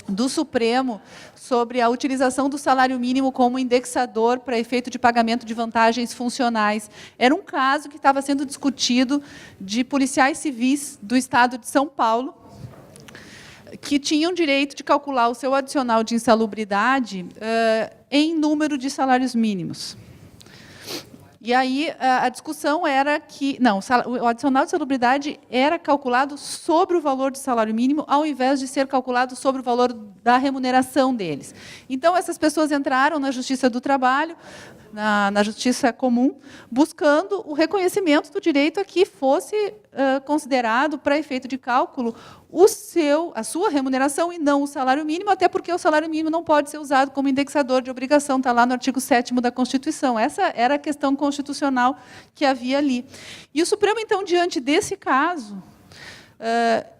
do Supremo sobre a utilização do salário mínimo como indexador para efeito de pagamento de vantagens funcionais. Era um caso que estava sendo discutido de policiais civis do Estado de São Paulo, que tinham direito de calcular o seu adicional de insalubridade em número de salários mínimos. E aí a discussão era que o adicional de insalubridade era calculado sobre o valor do salário mínimo, ao invés de ser calculado sobre o valor da remuneração deles. Então, essas pessoas entraram na Justiça do Trabalho, na Justiça Comum, buscando o reconhecimento do direito a que fosse considerado, para efeito de cálculo, a sua remuneração e não o salário mínimo, até porque o salário mínimo não pode ser usado como indexador de obrigação, está lá no artigo 7º da Constituição. Essa era a questão constitucional que havia ali. E o Supremo, então, diante desse caso,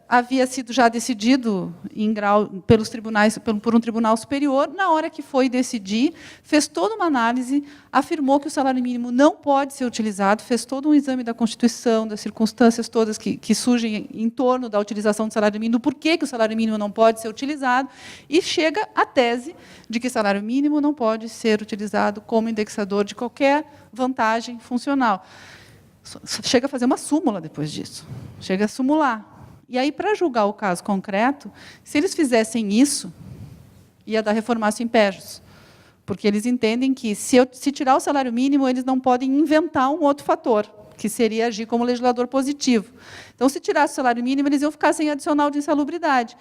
havia sido já decidido em grau pelos tribunais, por um tribunal superior. Na hora que foi decidir, fez toda uma análise, afirmou que o salário mínimo não pode ser utilizado, fez todo um exame da Constituição, das circunstâncias todas que surgem em torno da utilização do salário mínimo, por que o salário mínimo não pode ser utilizado, e chega à tese de que o salário mínimo não pode ser utilizado como indexador de qualquer vantagem funcional. Chega a fazer uma súmula depois disso, chega a sumular. E aí, para julgar o caso concreto, se eles fizessem isso, ia dar reformatio impejus, porque eles entendem que, se tirar o salário mínimo, eles não podem inventar um outro fator, que seria agir como legislador positivo. Então, se tirasse o salário mínimo, eles iam ficar sem adicional de insalubridade.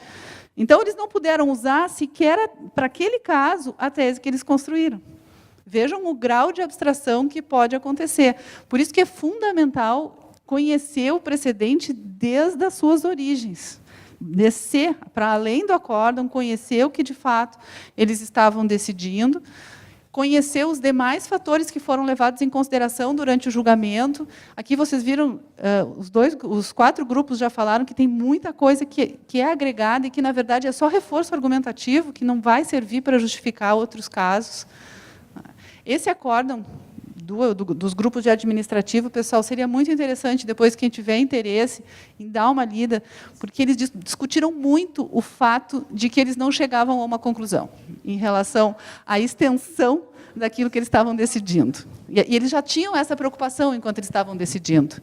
Então, eles não puderam usar, sequer para aquele caso, a tese que eles construíram. Vejam o grau de abstração que pode acontecer. Por isso que é fundamental conhecer o precedente desde as suas origens, descer para além do acórdão, conhecer o que, de fato, eles estavam decidindo, conhecer os demais fatores que foram levados em consideração durante o julgamento. Aqui vocês viram, os 4 grupos já falaram que tem muita coisa que é agregada e que, na verdade, é só reforço argumentativo, que não vai servir para justificar outros casos. Esse acórdão dos grupos de administrativo, pessoal, seria muito interessante, depois, quem tiver interesse, em dar uma lida, porque eles discutiram muito o fato de que eles não chegavam a uma conclusão em relação à extensão daquilo que eles estavam decidindo. E eles já tinham essa preocupação enquanto eles estavam decidindo.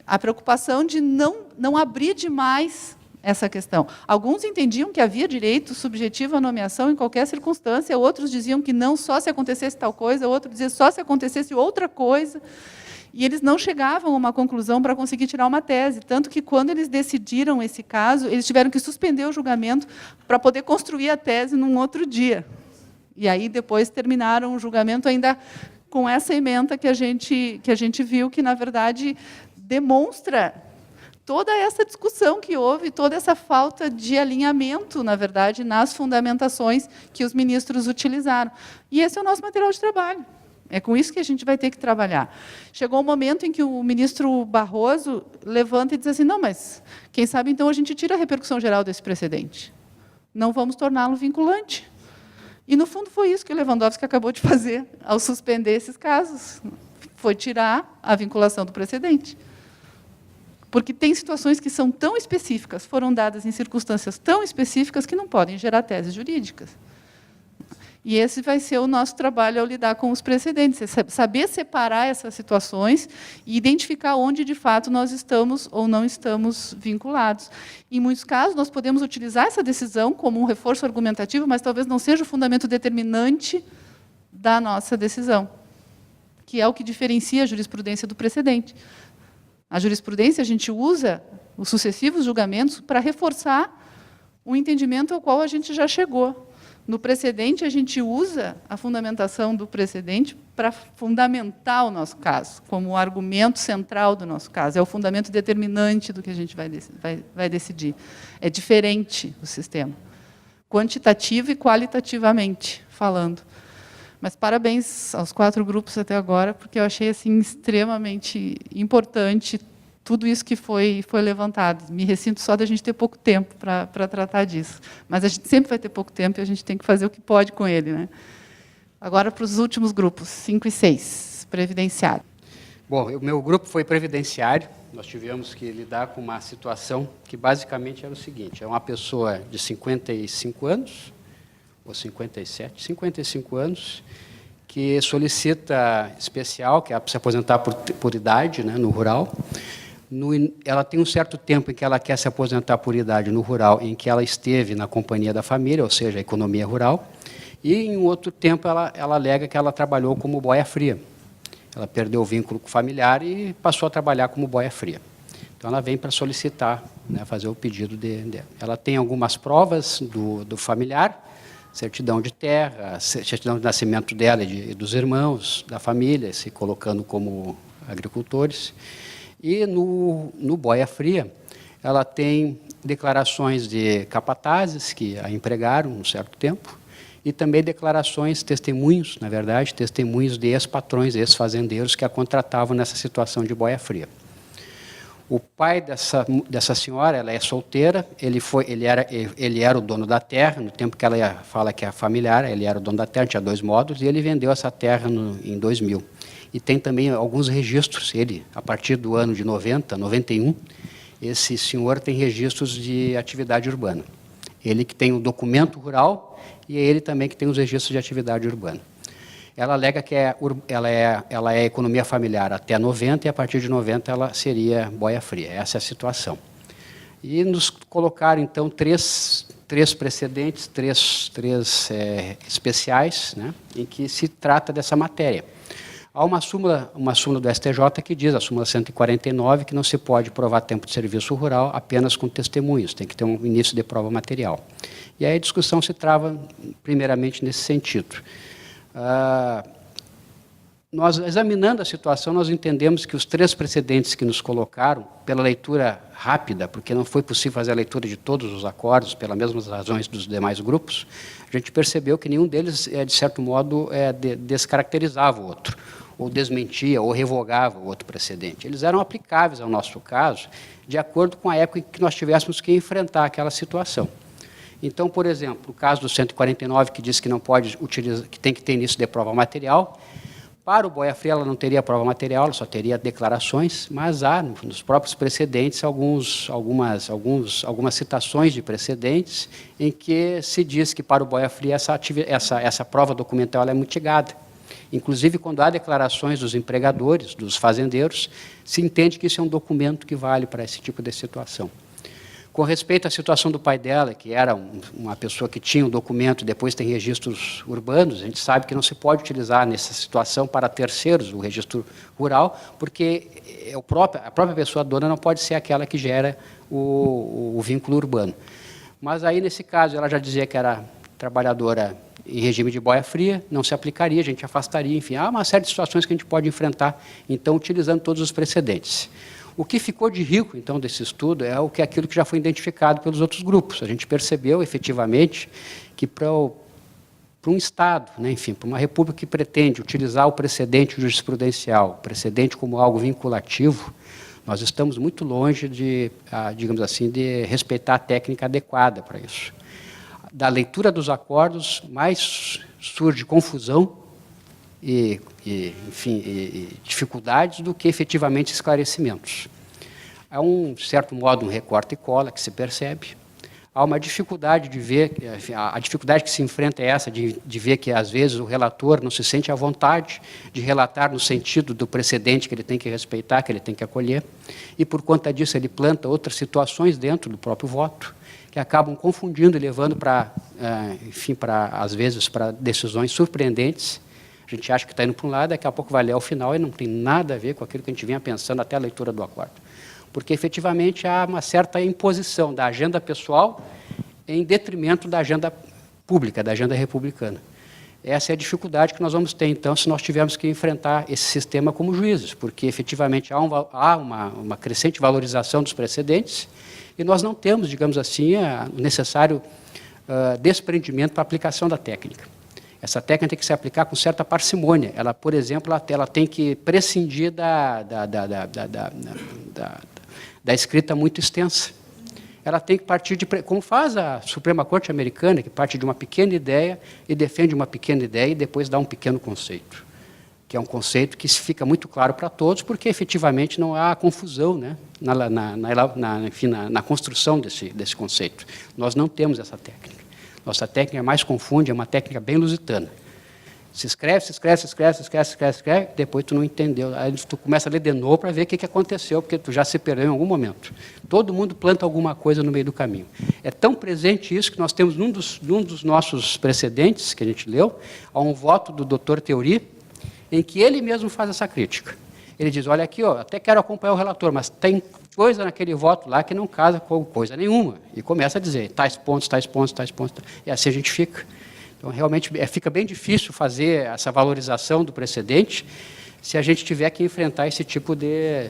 A preocupação de não abrir demais essa questão. Alguns entendiam que havia direito subjetivo à nomeação em qualquer circunstância, outros diziam que não, só se acontecesse tal coisa, outros diziam só se acontecesse outra coisa, e eles não chegavam a uma conclusão para conseguir tirar uma tese, tanto que, quando eles decidiram esse caso, eles tiveram que suspender o julgamento para poder construir a tese num outro dia. E aí, depois, terminaram o julgamento ainda com essa ementa que a gente viu, que, na verdade, demonstra toda essa discussão que houve, toda essa falta de alinhamento, na verdade, nas fundamentações que os ministros utilizaram. E esse é o nosso material de trabalho. É com isso que a gente vai ter que trabalhar. Chegou um momento em que o ministro Barroso levanta e diz assim, não, mas quem sabe, então, a gente tira a repercussão geral desse precedente. Não vamos torná-lo vinculante. E, no fundo, foi isso que o Lewandowski acabou de fazer ao suspender esses casos. Foi tirar a vinculação do precedente. Porque tem situações que são tão específicas, foram dadas em circunstâncias tão específicas, que não podem gerar teses jurídicas. E esse vai ser o nosso trabalho ao lidar com os precedentes, é saber separar essas situações e identificar onde, de fato, nós estamos ou não estamos vinculados. Em muitos casos, nós podemos utilizar essa decisão como um reforço argumentativo, mas talvez não seja o fundamento determinante da nossa decisão, que é o que diferencia a jurisprudência do precedente. A jurisprudência, a gente usa os sucessivos julgamentos para reforçar o entendimento ao qual a gente já chegou. No precedente, a gente usa a fundamentação do precedente para fundamentar o nosso caso, como o argumento central do nosso caso. É o fundamento determinante do que a gente vai decidir. É diferente o sistema, quantitativo e qualitativamente falando. Mas parabéns aos 4 grupos até agora, porque eu achei assim, extremamente importante tudo isso que foi levantado. Me ressinto só da gente ter pouco tempo para tratar disso. Mas a gente sempre vai ter pouco tempo e a gente tem que fazer o que pode com ele, né? Agora, para os últimos grupos, 5 e 6, previdenciário. Bom, o meu grupo foi previdenciário. Nós tivemos que lidar com uma situação que, basicamente, era o seguinte. É uma pessoa de 55 anos, ou 57, 55 anos, que solicita especial, que é para se aposentar por idade, né, no rural. Ela tem um certo tempo em que ela quer se aposentar por idade no rural, em que ela esteve na companhia da família, ou seja, a economia rural, e, em outro tempo, ela alega que ela trabalhou como boia fria. Ela perdeu o vínculo familiar e passou a trabalhar como boia fria. Então, ela vem para solicitar, né, fazer o pedido dela. Ela tem algumas provas do familiar, certidão de terra, certidão de nascimento dela e dos irmãos, da família, se colocando como agricultores. E no boia fria, ela tem declarações de capatazes que a empregaram um certo tempo, e também declarações, testemunhos, na verdade, testemunhos de ex-patrões, ex-fazendeiros que a contratavam nessa situação de boia fria. O pai dessa senhora, ela é solteira, ele era o dono da terra, no tempo que ela fala que é familiar, ele era o dono da terra, tinha 2 módulos, e ele vendeu essa terra em 2000. E tem também alguns registros, a partir do ano de 90, 91, esse senhor tem registros de atividade urbana. Ele que tem o documento rural e é ele também que tem os registros de atividade urbana. Ela alega que ela é economia familiar até 90 e a partir de 90 ela seria boia fria. Essa é a situação. E nos colocaram, então, três precedentes, três especiais, né, em que se trata dessa matéria. Há uma súmula do STJ que diz, a súmula 149, que não se pode provar tempo de serviço rural apenas com testemunhos, tem que ter um início de prova material. E aí a discussão se trava, primeiramente, nesse sentido. nós, examinando a situação, nós entendemos que os 3 precedentes que nos colocaram, pela leitura rápida, porque não foi possível fazer a leitura de todos os acordos, pelas mesmas razões dos demais grupos, a gente percebeu que nenhum deles, de certo modo, descaracterizava o outro, ou desmentia, ou revogava o outro precedente. Eles eram aplicáveis ao nosso caso, de acordo com a época em que nós tivéssemos que enfrentar aquela situação. Então, por exemplo, o caso do 149, que diz que não pode utilizar, que tem que ter início de prova material, para o boia-fria ela não teria prova material, ela só teria declarações, mas há nos próprios precedentes algumas citações de precedentes em que se diz que para o boia-fria essa prova documental ela é mitigada. Inclusive, quando há declarações dos empregadores, dos fazendeiros, se entende que isso é um documento que vale para esse tipo de situação. Com respeito à situação do pai dela, que era uma pessoa que tinha um documento e depois tem registros urbanos, a gente sabe que não se pode utilizar nessa situação para terceiros o registro rural, porque a própria pessoa dona não pode ser aquela que gera o vínculo urbano. Mas aí, nesse caso, ela já dizia que era trabalhadora em regime de boia fria, não se aplicaria, a gente afastaria, enfim, há uma série de situações que a gente pode enfrentar, então, utilizando todos os precedentes. O que ficou de rico, então, desse estudo é aquilo que já foi identificado pelos outros grupos. A gente percebeu, efetivamente, que para um Estado, né, enfim, para uma república que pretende utilizar o precedente jurisprudencial, o precedente como algo vinculativo, nós estamos muito longe de, digamos assim, de respeitar a técnica adequada para isso. Da leitura dos acordos, mais surge confusão e dificuldades do que efetivamente esclarecimentos. Há certo modo, um recorte e cola que se percebe. Há uma dificuldade de ver, a dificuldade que se enfrenta é essa, de ver que, às vezes, o relator não se sente à vontade de relatar no sentido do precedente que ele tem que respeitar, que ele tem que acolher, e, por conta disso, ele planta outras situações dentro do próprio voto, que acabam confundindo e levando às vezes, para decisões surpreendentes. A gente acha que está indo para um lado, daqui a pouco vai ler ao final e não tem nada a ver com aquilo que a gente vinha pensando até a leitura do acordo. Porque, efetivamente, há uma certa imposição da agenda pessoal em detrimento da agenda pública, da agenda republicana. Essa é a dificuldade que nós vamos ter, então, se nós tivermos que enfrentar esse sistema como juízes, porque, efetivamente, há uma crescente valorização dos precedentes e nós não temos, digamos assim, o necessário desprendimento para a aplicação da técnica. Essa técnica tem que se aplicar com certa parcimônia. Ela, por exemplo, ela tem que prescindir da escrita muito extensa. Ela tem que partir como faz a Suprema Corte Americana, que parte de uma pequena ideia e defende uma pequena ideia e depois dá um pequeno conceito, que é um conceito que fica muito claro para todos, porque efetivamente não há confusão, né, na construção desse conceito. Nós não temos essa técnica. Nossa técnica mais confunde, é uma técnica bem lusitana. Se escreve, depois tu não entendeu. Aí tu começa a ler de novo para ver o que aconteceu, porque tu já se perdeu em algum momento. Todo mundo planta alguma coisa no meio do caminho. É tão presente isso que nós temos num dos nossos precedentes, que a gente leu, há um voto do Dr. Theory, em que ele mesmo faz essa crítica. Ele diz, olha aqui, até quero acompanhar o relator, mas tem coisa naquele voto lá que não casa com coisa nenhuma. E começa a dizer, tais pontos, e assim a gente fica. Então, realmente, fica bem difícil fazer essa valorização do precedente se a gente tiver que enfrentar esse tipo de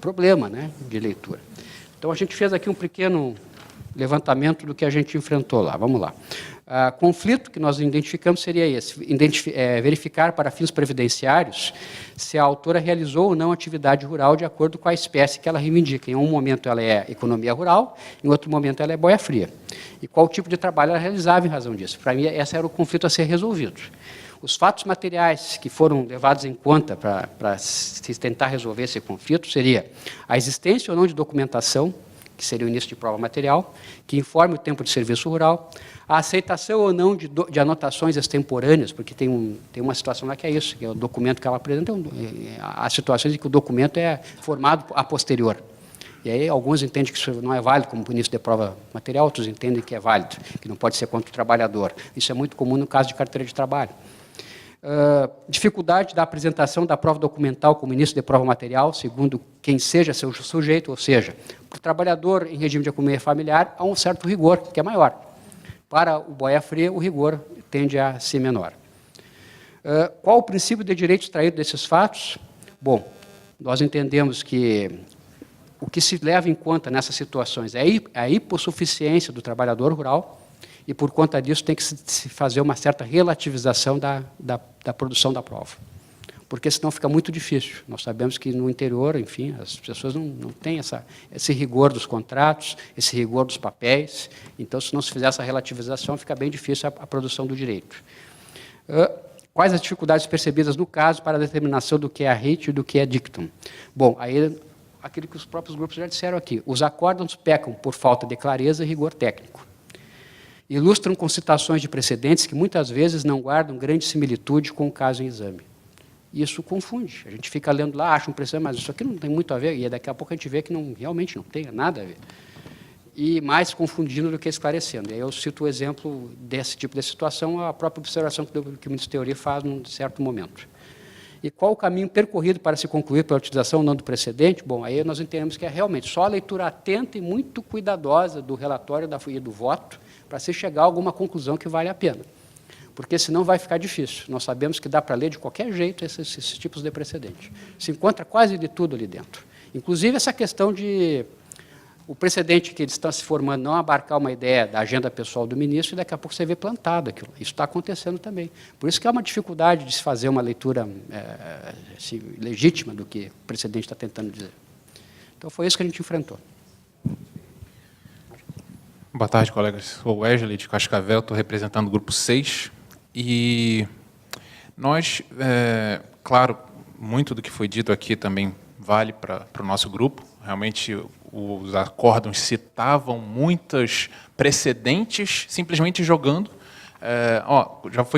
problema, né, de leitura. Então, a gente fez aqui um pequeno levantamento do que a gente enfrentou lá. Vamos lá. Conflito que nós identificamos seria esse, verificar para fins previdenciários se a autora realizou ou não atividade rural de acordo com a espécie que ela reivindica. Em um momento ela é economia rural, em outro momento ela é boia fria. E qual tipo de trabalho ela realizava em razão disso? Para mim, esse era o conflito a ser resolvido. Os fatos materiais que foram levados em conta para se tentar resolver esse conflito seria a existência ou não de documentação, que seria o início de prova material, que informe o tempo de serviço rural, a aceitação ou não de anotações extemporâneas, porque tem uma situação lá que é isso, que é o documento que ela apresenta, há situações em que o documento é formado a posterior. E aí alguns entendem que isso não é válido como início de prova material, outros entendem que é válido, que não pode ser contra o trabalhador. Isso é muito comum no caso de carteira de trabalho. Dificuldade da apresentação da prova documental como início de prova material, segundo quem seja seu sujeito, ou seja, para o trabalhador em regime de economia familiar, há um certo rigor, que é maior. Para o boia fria, o rigor tende a ser menor. Qual o princípio de direito extraído desses fatos? Bom, nós entendemos que o que se leva em conta nessas situações é a hipossuficiência do trabalhador rural e, por conta disso, tem que se fazer uma certa relativização da produção da prova. Porque senão fica muito difícil. Nós sabemos que no interior, enfim, as pessoas não têm esse rigor dos contratos, esse rigor dos papéis. Então, se não se fizer essa relativização, fica bem difícil a produção do direito. Quais as dificuldades percebidas no caso para a determinação do que é arrete e do que é dictum? Bom, aí aquilo que os próprios grupos já disseram aqui. Os acórdãos pecam por falta de clareza e rigor técnico. Ilustram com citações de precedentes que muitas vezes não guardam grande similitude com o caso em exame. Isso confunde. A gente fica lendo lá, acha um precedente, mas isso aqui não tem muito a ver, e daqui a pouco a gente vê que realmente não tem nada a ver. E mais confundindo do que esclarecendo. E aí eu cito o exemplo desse tipo de situação, a própria observação que o Ministro da Teoria faz num certo momento. E qual o caminho percorrido para se concluir pela utilização ou não do precedente? Bom, aí nós entendemos que é realmente só a leitura atenta e muito cuidadosa do relatório e do voto para se chegar a alguma conclusão que vale a pena. Porque senão vai ficar difícil. Nós sabemos que dá para ler de qualquer jeito esses tipos de precedente. Se encontra quase de tudo ali dentro. Inclusive essa questão de o precedente que eles estão se formando não abarcar uma ideia da agenda pessoal do ministro e daqui a pouco você vê plantado aquilo. Isso está acontecendo também. Por isso que há uma dificuldade de se fazer uma leitura assim, legítima do que o precedente está tentando dizer. Então, foi isso que a gente enfrentou. Boa tarde, colegas. Sou o Wesley de Cascavel, estou representando o Grupo 6. E nós, claro, muito do que foi dito aqui também vale para o nosso grupo. Realmente, os acórdãos citavam muitos precedentes, simplesmente jogando.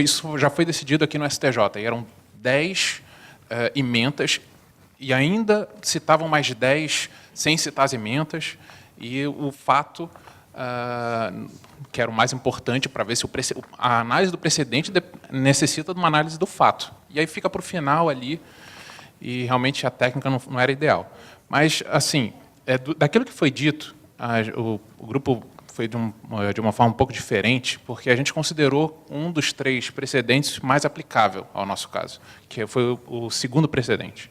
Isso já foi decidido aqui no STJ, e eram 10 emendas, e ainda citavam mais 10 sem citar as emendas, e o fato, que era o mais importante para ver se a análise do precedente necessita de uma análise do fato. E aí fica para o final ali, e realmente a técnica não era ideal. Mas, assim, daquilo que foi dito, o grupo foi de uma forma um pouco diferente, porque a gente considerou um dos 3 precedentes mais aplicável ao nosso caso, que foi o segundo precedente.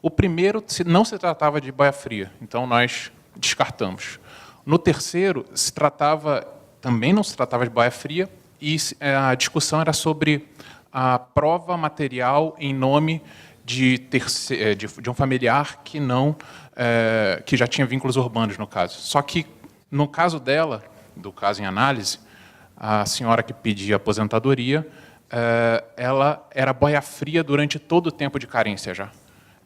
O primeiro não se tratava de boia fria, então nós descartamos. No terceiro, também não se tratava de boia fria, e a discussão era sobre a prova material em nome de um familiar que já tinha vínculos urbanos, no caso. Só que, no caso dela, do caso em análise, a senhora que pedia aposentadoria, ela era boia fria durante todo o tempo de carência já.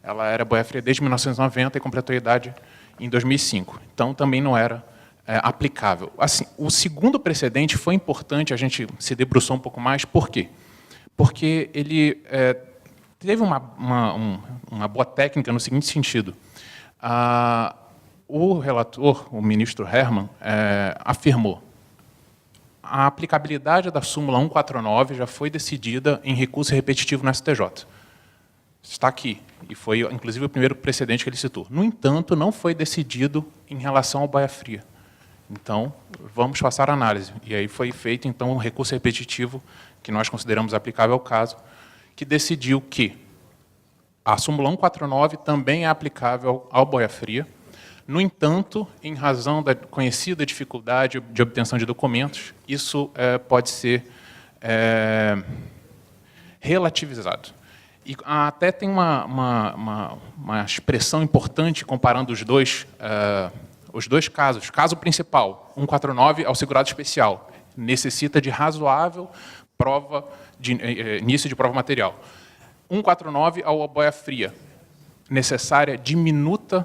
Ela era boia fria desde 1990 e completou a idade em 2005. Então, também não era aplicável. Assim, o segundo precedente foi importante, a gente se debruçou um pouco mais. Por quê? Porque ele teve uma boa técnica no seguinte sentido. O relator, o ministro Herman, afirmou: a aplicabilidade da súmula 149 já foi decidida em recurso repetitivo no STJ. Está aqui, e foi, inclusive, o primeiro precedente que ele citou. No entanto, não foi decidido em relação ao boia fria. Então, vamos passar a análise. E aí foi feito, então, um recurso repetitivo, que nós consideramos aplicável ao caso, que decidiu que a súmula 149 também é aplicável ao boia fria. No entanto, em razão da conhecida dificuldade de obtenção de documentos, isso pode ser relativizado. E até tem uma expressão importante comparando os dois casos. Caso principal, 149 ao segurado especial, necessita de razoável prova de início de prova material. 149 ao boia fria, necessária diminuto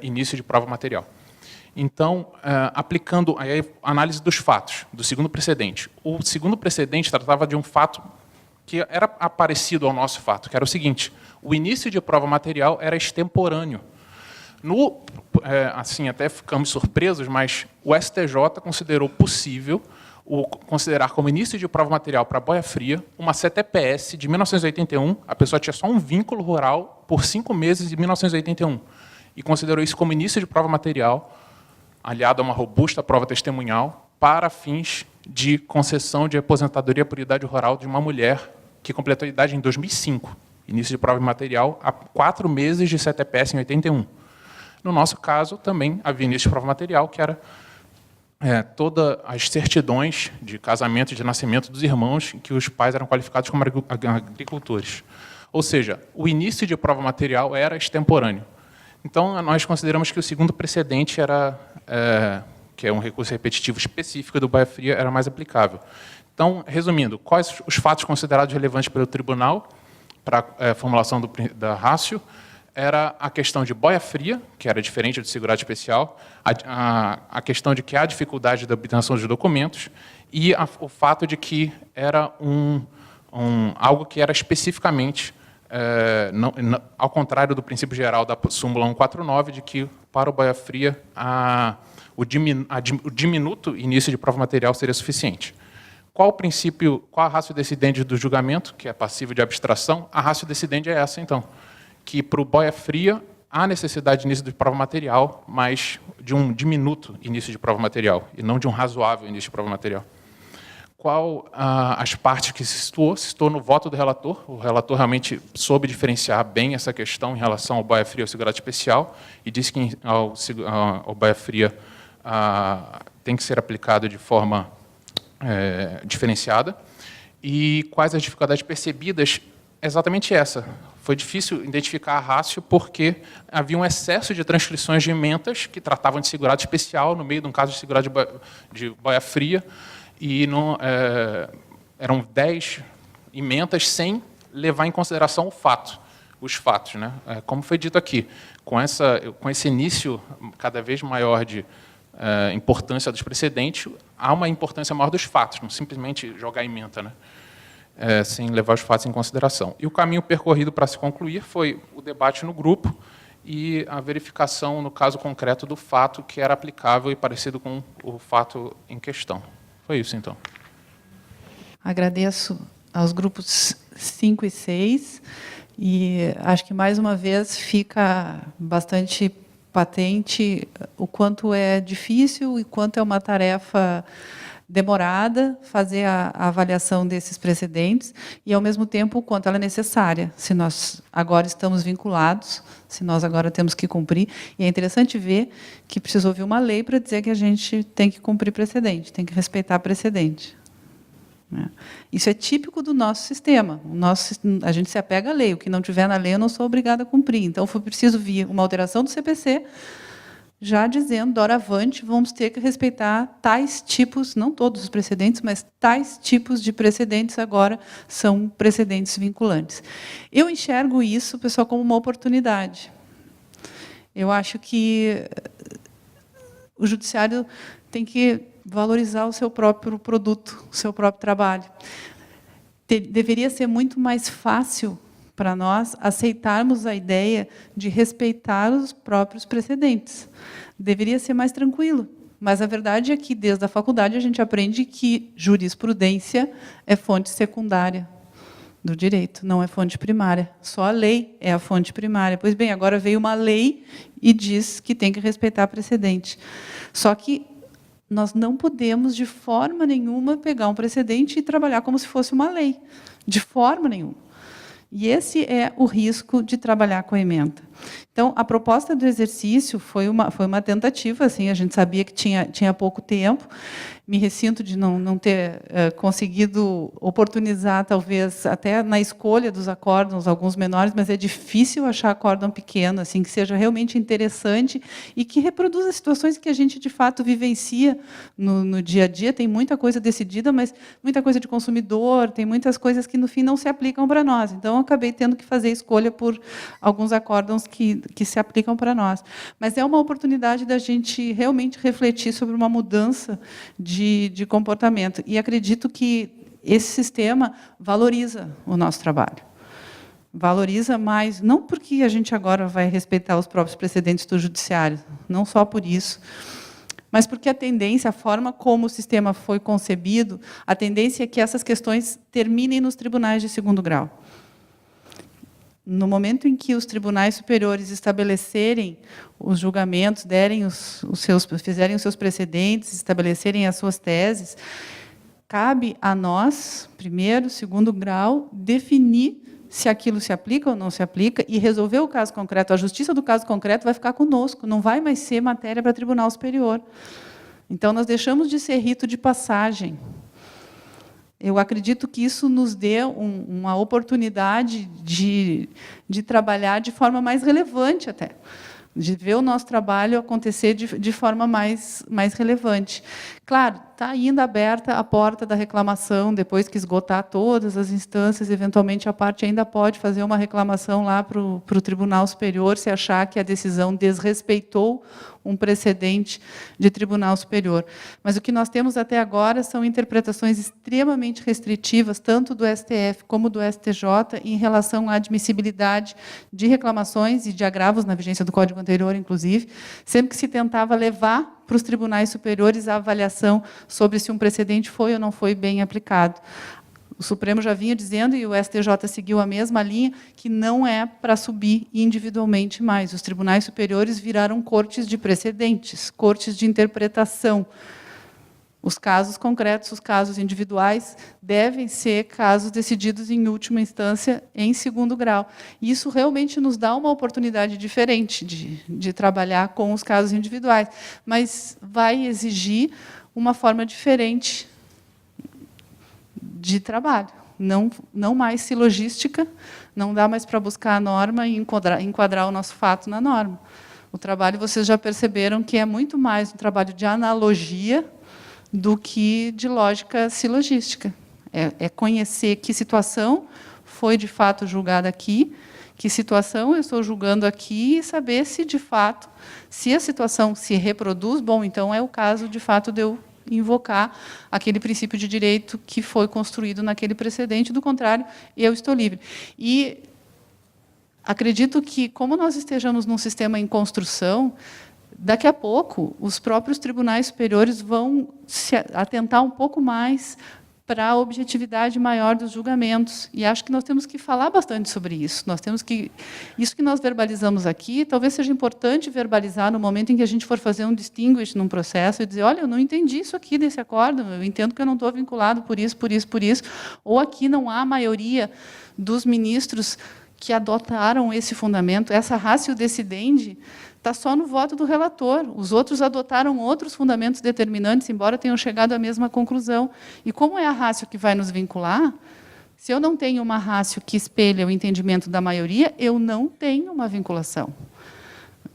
início de prova material. Então, aplicando a análise dos fatos, do segundo precedente. O segundo precedente tratava de um fato que era parecido ao nosso fato, que era o seguinte: o início de prova material era extemporâneo. Assim, até ficamos surpresos, mas o STJ considerou possível considerar como início de prova material para boia fria uma CTPS de 1981, a pessoa tinha só um vínculo rural por 5 meses em 1981, e considerou isso como início de prova material, aliado a uma robusta prova testemunhal, para fins de concessão de aposentadoria por idade rural de uma mulher que completou a idade em 2005, início de prova material, há 4 meses de CTPS em 81. No nosso caso, também havia início de prova material, que era todas as certidões de casamento e de nascimento dos irmãos, que os pais eram qualificados como agricultores. Ou seja, o início de prova material era extemporâneo. Então, nós consideramos que o segundo precedente era, que é um recurso repetitivo específico do Boia Fria, era mais aplicável. Então, resumindo, quais os fatos considerados relevantes pelo tribunal para a formulação da ratio? Era a questão de boia fria, que era diferente do segurado especial, a questão de que há dificuldade da obtenção de documentos e o fato de que era algo que era especificamente, ao contrário do princípio geral da súmula 149, de que para o boia fria o diminuto início de prova material seria suficiente. Qual a ratio decidente do julgamento, que é passível de abstração? A ratio decidente é essa, então, que para o boia fria há necessidade de início de prova material, mas de um diminuto início de prova material, e não de um razoável início de prova material. Qual as partes que se citou no voto do relator? O relator realmente soube diferenciar bem essa questão em relação ao boia fria e ao segurado especial, e disse que ao boia fria tem que ser aplicado de forma diferenciada. E quais as dificuldades percebidas? Exatamente essa. Foi difícil identificar a ratio porque havia um excesso de transcrições de ementas que tratavam de segurado especial no meio de um caso de segurado de boia fria, e eram 10 ementas sem levar em consideração os fatos. Né? Como foi dito aqui, com esse início cada vez maior de importância dos precedentes, há uma importância maior dos fatos, não simplesmente jogar ementa, né? Sem levar os fatos em consideração. E o caminho percorrido para se concluir foi o debate no grupo e a verificação, no caso concreto, do fato que era aplicável e parecido com o fato em questão. Foi isso, então. Agradeço aos grupos 5 e 6, e acho que, mais uma vez, fica bastante patente o quanto é difícil e quanto é uma tarefa demorada fazer a avaliação desses precedentes e, ao mesmo tempo, o quanto ela é necessária, se nós agora estamos vinculados, se nós agora temos que cumprir. E é interessante ver que precisou vir uma lei para dizer que a gente tem que cumprir precedente, tem que respeitar precedente. Isso é típico do nosso sistema. A gente se apega à lei. O que não tiver na lei, eu não sou obrigada a cumprir. Então, foi preciso vir uma alteração do CPC, já dizendo, doravante, vamos ter que respeitar tais tipos, não todos os precedentes, mas tais tipos de precedentes agora são precedentes vinculantes. Eu enxergo isso, pessoal, como uma oportunidade. Eu acho que o judiciário tem que valorizar o seu próprio produto, o seu próprio trabalho. Deveria ser muito mais fácil para nós aceitarmos a ideia de respeitar os próprios precedentes. Deveria ser mais tranquilo. Mas a verdade é que, desde a faculdade, a gente aprende que jurisprudência é fonte secundária do direito, não é fonte primária. Só a lei é a fonte primária. Pois bem, agora veio uma lei e diz que tem que respeitar precedente. Só que nós não podemos, de forma nenhuma, pegar um precedente e trabalhar como se fosse uma lei. De forma nenhuma. E esse é o risco de trabalhar com a ementa. Então, a proposta do exercício foi uma tentativa, assim, a gente sabia que tinha pouco tempo. Me ressinto de não ter conseguido oportunizar, talvez, até na escolha dos acórdãos, alguns menores, mas é difícil achar acórdão pequeno, assim, que seja realmente interessante e que reproduza situações que a gente, de fato, vivencia no dia a dia. Tem muita coisa decidida, mas muita coisa de consumidor, tem muitas coisas que, no fim, não se aplicam para nós. Então, eu acabei tendo que fazer escolha por alguns acórdãos que se aplicam para nós. Mas é uma oportunidade da gente realmente refletir sobre uma mudança de comportamento. E acredito que esse sistema valoriza o nosso trabalho. Valoriza mais, não porque a gente agora vai respeitar os próprios precedentes do judiciário, não só por isso, mas porque a tendência, a forma como o sistema foi concebido, a tendência é que essas questões terminem nos tribunais de segundo grau. no momento em que os tribunais superiores estabelecerem os julgamentos, fizerem os seus precedentes, estabelecerem as suas teses, cabe a nós, primeiro, segundo grau, definir se aquilo se aplica ou não se aplica e resolver o caso concreto. A justiça do caso concreto vai ficar conosco, não vai mais ser matéria para tribunal superior. Então, nós deixamos de ser rito de passagem. Eu acredito que isso nos dê uma oportunidade de trabalhar de forma mais relevante até, de ver o nosso trabalho acontecer de forma mais relevante. Claro, está ainda aberta a porta da reclamação, depois que esgotar todas as instâncias, eventualmente a parte ainda pode fazer uma reclamação lá para o Tribunal Superior, se achar que a decisão desrespeitou um precedente de Tribunal Superior. Mas o que nós temos até agora são interpretações extremamente restritivas, tanto do STF como do STJ, em relação à admissibilidade de reclamações e de agravos na vigência do Código anterior, inclusive, sempre que se tentava levar para os tribunais superiores a avaliação sobre se um precedente foi ou não foi bem aplicado. O Supremo já vinha dizendo, e o STJ seguiu a mesma linha, que não é para subir individualmente mais. Os tribunais superiores viraram cortes de precedentes, cortes de interpretação. Os casos concretos, os casos individuais, devem ser casos decididos em última instância, em segundo grau. E isso realmente nos dá uma oportunidade diferente de trabalhar com os casos individuais, mas vai exigir uma forma diferente de trabalho. Não mais silogística, não dá mais para buscar a norma e enquadrar o nosso fato na norma. O trabalho, vocês já perceberam que é muito mais um trabalho de analogia do que de lógica silogística. É conhecer que situação foi, de fato, julgada aqui, que situação eu estou julgando aqui, e saber se, de fato, se a situação se reproduz, bom, então é o caso, de fato, de eu invocar aquele princípio de direito que foi construído naquele precedente, do contrário, eu estou livre. E acredito que, como nós estejamos num sistema em construção, daqui a pouco, os próprios tribunais superiores vão se atentar um pouco mais para a objetividade maior dos julgamentos. E acho que nós temos que falar bastante sobre isso. Isso que nós verbalizamos aqui, talvez seja importante verbalizar no momento em que a gente for fazer um distinguish num processo e dizer, olha, eu não entendi isso aqui desse acórdão, eu entendo que eu não estou vinculado por isso, ou aqui não há maioria dos ministros que adotaram esse fundamento, essa ratio decidendi, está só no voto do relator. Os outros adotaram outros fundamentos determinantes, embora tenham chegado à mesma conclusão. E como é a ratio que vai nos vincular, se eu não tenho uma ratio que espelha o entendimento da maioria, eu não tenho uma vinculação.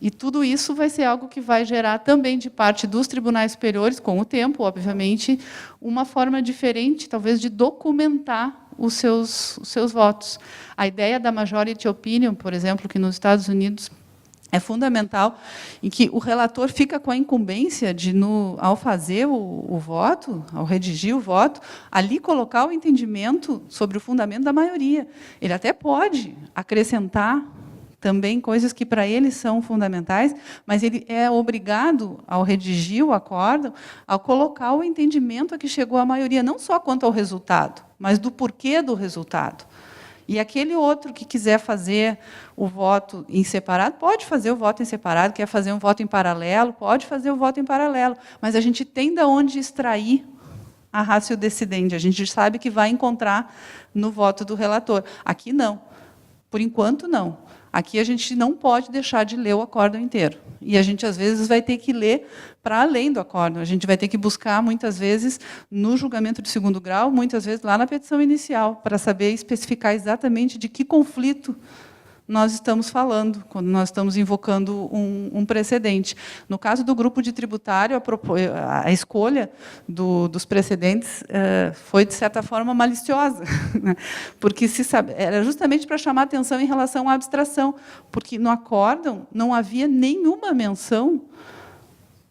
E tudo isso vai ser algo que vai gerar também, de parte dos tribunais superiores, com o tempo, obviamente, uma forma diferente, talvez, de documentar os seus votos. A ideia da majority opinion, por exemplo, que nos Estados Unidos é fundamental, em que o relator fica com a incumbência de, ao fazer o voto, ao redigir o voto, ali colocar o entendimento sobre o fundamento da maioria. Ele até pode acrescentar também coisas que para ele são fundamentais, mas ele é obrigado, ao redigir o acórdão, a colocar o entendimento a que chegou a maioria, não só quanto ao resultado, mas do porquê do resultado. E aquele outro que quiser fazer o voto em separado, pode fazer o voto em separado, quer fazer um voto em paralelo, pode fazer o voto em paralelo, mas a gente tem de onde extrair a ratio decidendi, a gente sabe que vai encontrar no voto do relator. Aqui não, por enquanto não. Aqui a gente não pode deixar de ler o acórdão inteiro. E a gente, às vezes, vai ter que ler para além do acórdão. A gente vai ter que buscar, muitas vezes, no julgamento de segundo grau, muitas vezes lá na petição inicial, para saber especificar exatamente de que conflito nós estamos falando, quando nós estamos invocando um precedente. No caso do grupo de tributário, a escolha dos precedentes foi, de certa forma, maliciosa, porque era justamente para chamar a atenção em relação à abstração, porque no acórdão não havia nenhuma menção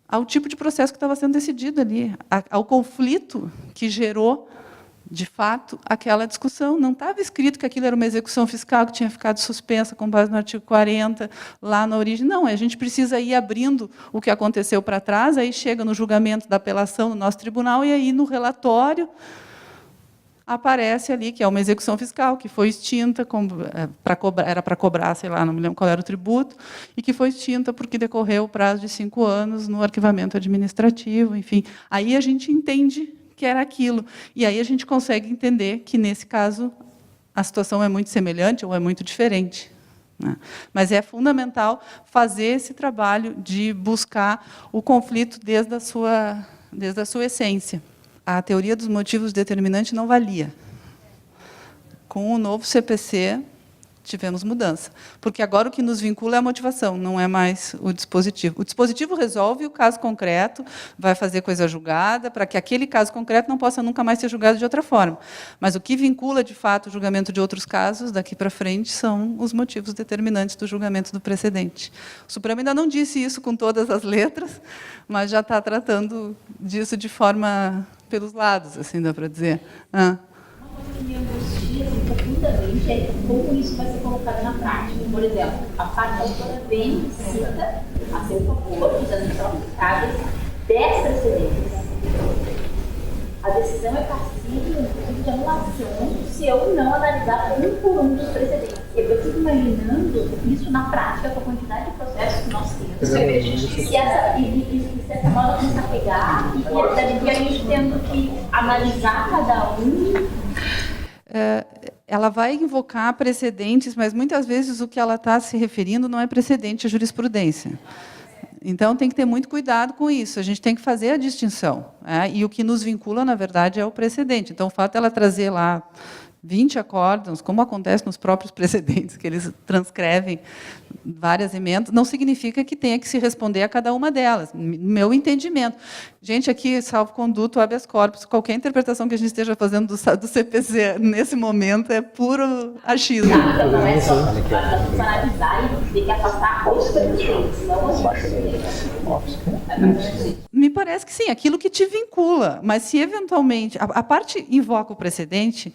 ao tipo de processo que estava sendo decidido ali, ao conflito que gerou, de fato, aquela discussão. Não estava escrito que aquilo era uma execução fiscal que tinha ficado suspensa com base no artigo 40, lá na origem. Não, a gente precisa ir abrindo o que aconteceu para trás, aí chega no julgamento da apelação no nosso tribunal, e aí, no relatório, aparece ali que é uma execução fiscal que foi extinta, era para cobrar, sei lá, não me lembro qual era o tributo, e que foi extinta porque decorreu o prazo de 5 anos no arquivamento administrativo, enfim. Aí a gente entende que era aquilo. E aí a gente consegue entender que, nesse caso, a situação é muito semelhante ou é muito diferente. Mas é fundamental fazer esse trabalho de buscar o conflito desde a sua essência. A teoria dos motivos determinantes não valia. Com o novo CPC, tivemos mudança. Porque agora o que nos vincula é a motivação, não é mais o dispositivo. O dispositivo resolve o caso concreto, vai fazer coisa julgada, para que aquele caso concreto não possa nunca mais ser julgado de outra forma. Mas o que vincula, de fato, o julgamento de outros casos, daqui para frente, são os motivos determinantes do julgamento do precedente. O Supremo ainda não disse isso com todas as letras, mas já está tratando disso de forma pelos lados, assim dá para dizer. Profundamente é como isso vai ser colocado na prática. Por exemplo, a parte autora vem e cita a seu favor os anos aplicados 10 precedentes. A decisão é passível de anulação se eu não analisar um por um dos precedentes. Eu fico imaginando isso na prática com a quantidade de processos que nós temos. Se essa moda começar a pegar e a gente tendo que analisar cada um. Ela vai invocar precedentes, mas muitas vezes o que ela está se referindo não é precedente, é jurisprudência. Então, tem que ter muito cuidado com isso. A gente tem que fazer a distinção. E o que nos vincula, na verdade, é o precedente. Então, o fato de ela trazer lá 20 acórdãos, como acontece nos próprios precedentes, que eles transcrevem várias emendas, não significa que tenha que se responder a cada uma delas, no meu entendimento. Gente, aqui, salvo conduto, habeas corpus, qualquer interpretação que a gente esteja fazendo do CPC nesse momento é puro achismo. Então, não é só analisar e ter que afastar os precedentes, não os precedentes. Me parece que sim, aquilo que te vincula. Mas se, eventualmente, a parte invoca o precedente,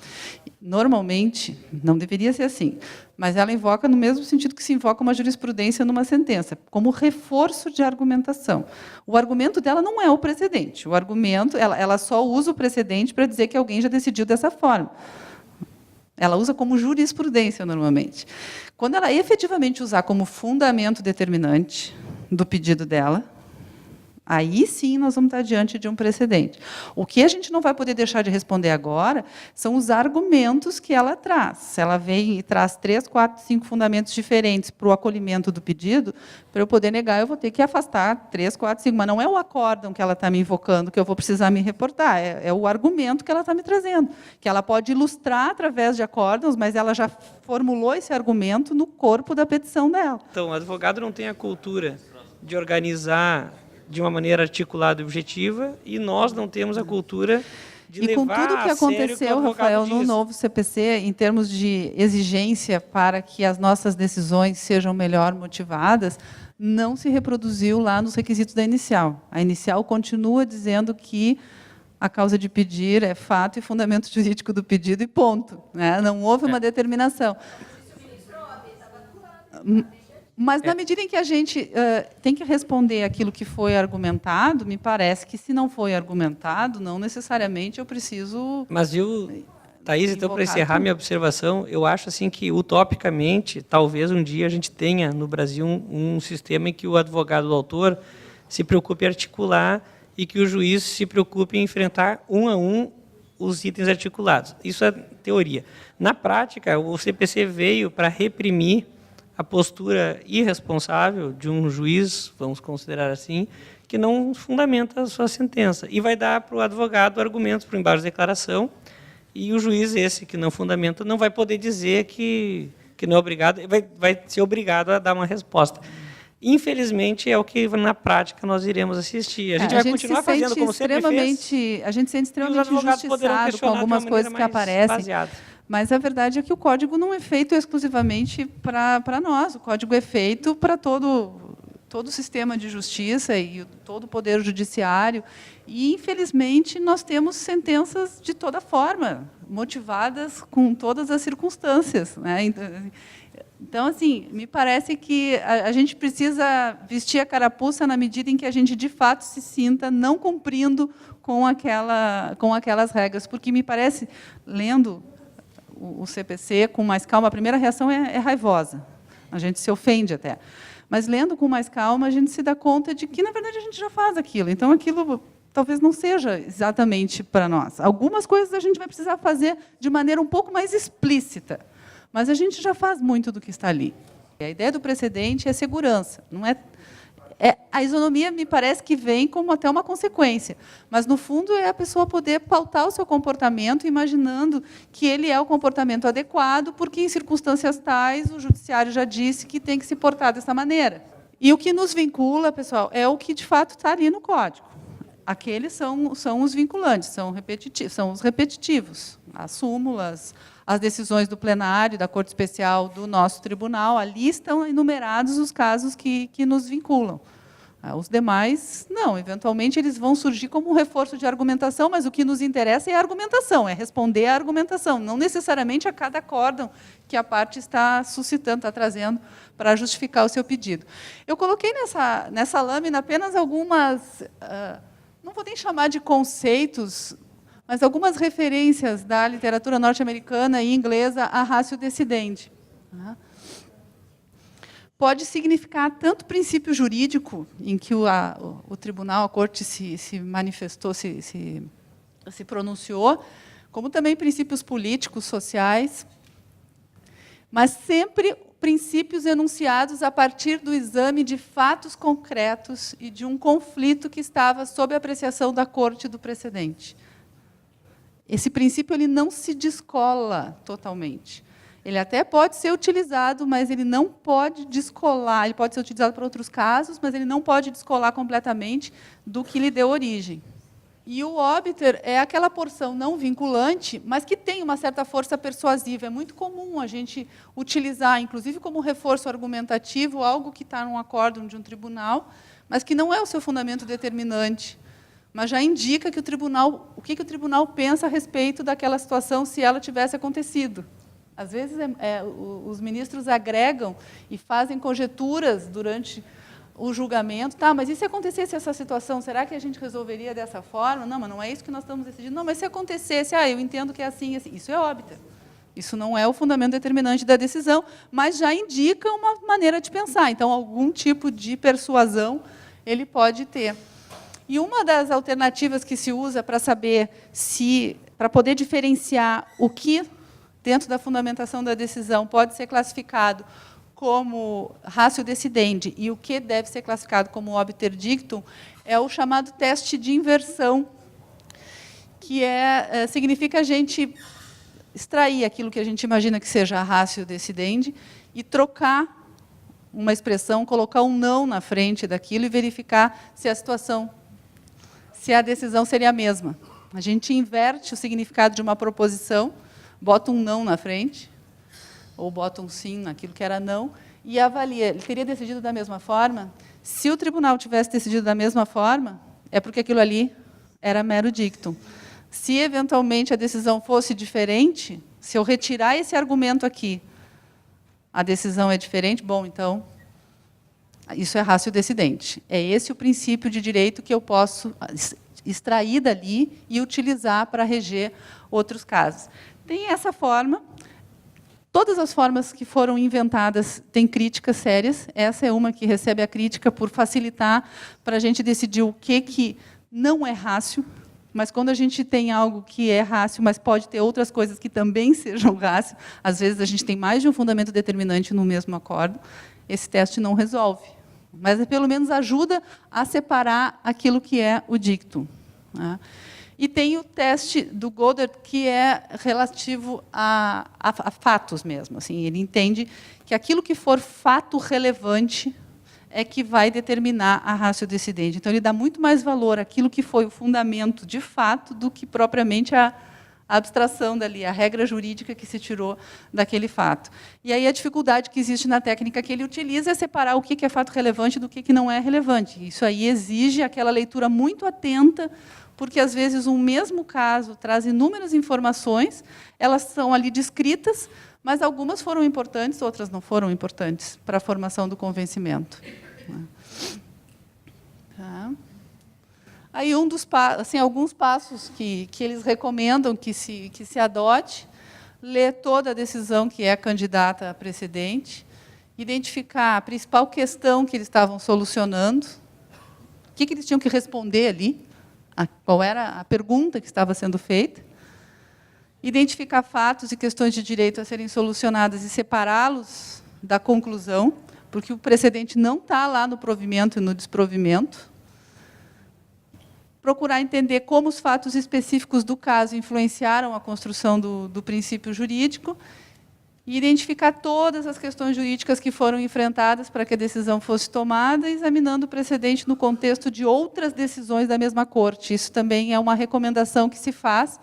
normalmente, não deveria ser assim, mas ela invoca no mesmo sentido que se invoca uma jurisprudência numa sentença, como reforço de argumentação. O argumento dela não é o precedente. O argumento, ela só usa o precedente para dizer que alguém já decidiu dessa forma. Ela usa como jurisprudência, normalmente. Quando ela efetivamente usar como fundamento determinante do pedido dela, aí sim nós vamos estar diante de um precedente. O que a gente não vai poder deixar de responder agora são os argumentos que ela traz. Se ela vem e traz 3, 4, 5 fundamentos diferentes para o acolhimento do pedido, para eu poder negar, eu vou ter que afastar 3, 4, 5. Mas não é o acórdão que ela está me invocando que eu vou precisar me reportar, é o argumento que ela está me trazendo, que ela pode ilustrar através de acórdãos, mas ela já formulou esse argumento no corpo da petição dela. Então, o advogado não tem a cultura de organizar de uma maneira articulada e objetiva, e nós não temos a cultura de levar a sério E com tudo que aconteceu, Rafael, no diz. novo CPC, em termos de exigência para que as nossas decisões sejam melhor motivadas, não se reproduziu lá nos requisitos da inicial. A inicial continua dizendo que a causa de pedir é fato e fundamento jurídico do pedido e ponto. Não houve uma determinação. Mas, na medida em que a gente tem que responder aquilo que foi argumentado, me parece que, se não foi argumentado, não necessariamente eu preciso... Mas eu, Thaís, então, para encerrar minha observação, eu acho assim que, utopicamente, talvez um dia a gente tenha, no Brasil, um sistema em que o advogado do autor se preocupe em articular e que o juiz se preocupe em enfrentar um a um os itens articulados. Isso é teoria. Na prática, o CPC veio para reprimir a postura irresponsável de um juiz, vamos considerar assim, que não fundamenta a sua sentença. E vai dar para o advogado argumentos para o embargo de declaração, e o juiz, esse que não fundamenta, não vai poder dizer que não é obrigado, vai ser obrigado a dar uma resposta. Infelizmente, é o que, na prática, nós iremos assistir. A gente vai continuar fazendo como sempre fez. A gente se sente extremamente injustiçado com algumas coisas que aparecem. Baseada. Mas a verdade é que o código não é feito exclusivamente para nós. O código é feito para todo o sistema de justiça e todo o poder judiciário. E, infelizmente, nós temos sentenças de toda forma, motivadas com todas as circunstâncias. Então, assim, me parece que a gente precisa vestir a carapuça na medida em que a gente, de fato, se sinta não cumprindo com aquelas regras. Porque me parece, lendo o CPC com mais calma, a primeira reação é raivosa. A gente se ofende até. Mas, lendo com mais calma, a gente se dá conta de que, na verdade, a gente já faz aquilo. Então, aquilo talvez não seja exatamente para nós. Algumas coisas a gente vai precisar fazer de maneira um pouco mais explícita. Mas a gente já faz muito do que está ali. A ideia do precedente é segurança. Não a isonomia, me parece que vem como até uma consequência. Mas, no fundo, é a pessoa poder pautar o seu comportamento, imaginando que ele é o comportamento adequado, porque, em circunstâncias tais, o judiciário já disse que tem que se portar dessa maneira. E o que nos vincula, pessoal, é o que, de fato, está ali no Código. Aqueles são os vinculantes, são os repetitivos. As súmulas, as decisões do plenário, da Corte Especial, do nosso tribunal, ali estão enumerados os casos que nos vinculam. Os demais, não. Eventualmente, eles vão surgir como um reforço de argumentação, mas o que nos interessa é a argumentação, é responder à argumentação, não necessariamente a cada acórdão que a parte está suscitando, está trazendo para justificar o seu pedido. Eu coloquei nessa lâmina apenas algumas, não vou nem chamar de conceitos, mas algumas referências da literatura norte-americana e inglesa à ratio decidendi. Pode significar tanto princípio jurídico, em que o tribunal, a corte se manifestou, se pronunciou, como também princípios políticos, sociais, mas sempre princípios enunciados a partir do exame de fatos concretos e de um conflito que estava sob a apreciação da corte do precedente. Esse princípio ele não se descola totalmente. Ele até pode ser utilizado, mas ele não pode descolar. Ele pode ser utilizado para outros casos, mas ele não pode descolar completamente do que lhe deu origem. E o óbiter é aquela porção não vinculante, mas que tem uma certa força persuasiva. É muito comum a gente utilizar, inclusive como reforço argumentativo, algo que está num acórdão de um tribunal, mas que não é o seu fundamento determinante, mas já indica que o que o tribunal pensa a respeito daquela situação se ela tivesse acontecido. Às vezes, os ministros agregam e fazem conjecturas durante o julgamento. Tá, mas e se acontecesse essa situação, será que a gente resolveria dessa forma? Não, mas não é isso que nós estamos decidindo. Não, mas se acontecesse, eu entendo que é assim, assim. Isso é óbito. Isso não é o fundamento determinante da decisão, mas já indica uma maneira de pensar. Então, algum tipo de persuasão ele pode ter. E uma das alternativas que se usa para saber para poder diferenciar o que, dentro da fundamentação da decisão, pode ser classificado como ratio decidendi e o que deve ser classificado como obter dictum, é o chamado teste de inversão, que significa a gente extrair aquilo que a gente imagina que seja a ratio decidendi e trocar uma expressão, colocar um não na frente daquilo e verificar se a decisão seria a mesma. A gente inverte o significado de uma proposição, bota um não na frente, ou bota um sim naquilo que era não, e avalia. Ele teria decidido da mesma forma? Se o tribunal tivesse decidido da mesma forma, é porque aquilo ali era mero dictum. Se, eventualmente, a decisão fosse diferente, se eu retirar esse argumento aqui, a decisão é diferente, bom, então, isso é ratio decidendi. É esse o princípio de direito que eu posso extrair dali e utilizar para reger outros casos. Tem essa forma. Todas as formas que foram inventadas têm críticas sérias. Essa é uma que recebe a crítica por facilitar para a gente decidir o que não é ratio, mas quando a gente tem algo que é ratio, mas pode ter outras coisas que também sejam ratio, às vezes a gente tem mais de um fundamento determinante no mesmo acórdão, esse teste não resolve. Mas, pelo menos, ajuda a separar aquilo que é o dictum. E tem o teste do Goddard, que é relativo a fatos mesmo. Assim, ele entende que aquilo que for fato relevante é que vai determinar a ratio decidendi. Então, ele dá muito mais valor àquilo que foi o fundamento de fato do que propriamente a abstração dali, a regra jurídica que se tirou daquele fato. E aí a dificuldade que existe na técnica que ele utiliza é separar o que é fato relevante do que não é relevante. Isso aí exige aquela leitura muito atenta, porque, às vezes, um mesmo caso traz inúmeras informações, elas são ali descritas, mas algumas foram importantes, outras não foram importantes para a formação do convencimento. Tá. Aí alguns passos que eles recomendam que se adote: ler toda a decisão que é candidata a precedente, identificar a principal questão que eles estavam solucionando, o que eles tinham que responder ali, qual era a pergunta que estava sendo feita, identificar fatos e questões de direito a serem solucionadas e separá-los da conclusão, porque o precedente não está lá no provimento e no desprovimento. Procurar entender como os fatos específicos do caso influenciaram a construção do princípio jurídico e identificar todas as questões jurídicas que foram enfrentadas para que a decisão fosse tomada, examinando o precedente no contexto de outras decisões da mesma corte. Isso também é uma recomendação que se faz,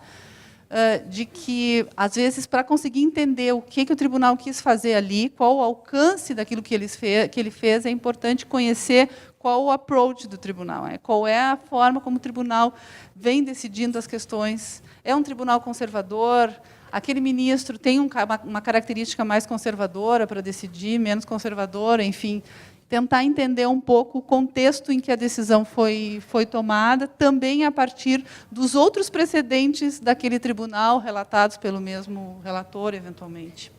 de que, às vezes, para conseguir entender o que o tribunal quis fazer ali, qual o alcance daquilo que ele fez, é importante conhecer qual o approach do tribunal, qual é a forma como o tribunal vem decidindo as questões. É um tribunal conservador? Aquele ministro tem uma característica mais conservadora para decidir, menos conservadora, enfim, tentar entender um pouco o contexto em que a decisão foi tomada, também a partir dos outros precedentes daquele tribunal, relatados pelo mesmo relator, eventualmente.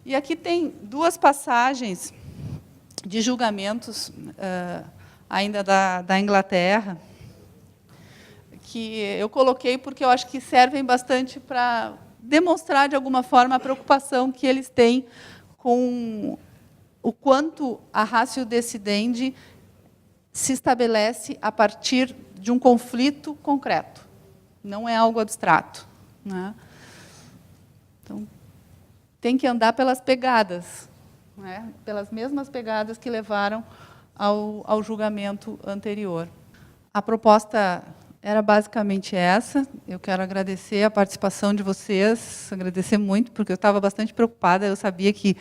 E aqui tem duas passagens de julgamentos, ainda da Inglaterra, que eu coloquei porque eu acho que servem bastante para demonstrar, de alguma forma, a preocupação que eles têm com o quanto a ratio decidendi se estabelece a partir de um conflito concreto. Não é algo abstrato. Né? Então, tem que andar pelas pegadas, né? Pelas mesmas pegadas que levaram ao julgamento anterior. A proposta era basicamente essa. Eu quero agradecer a participação de vocês, agradecer muito, porque eu estava bastante preocupada, eu sabia que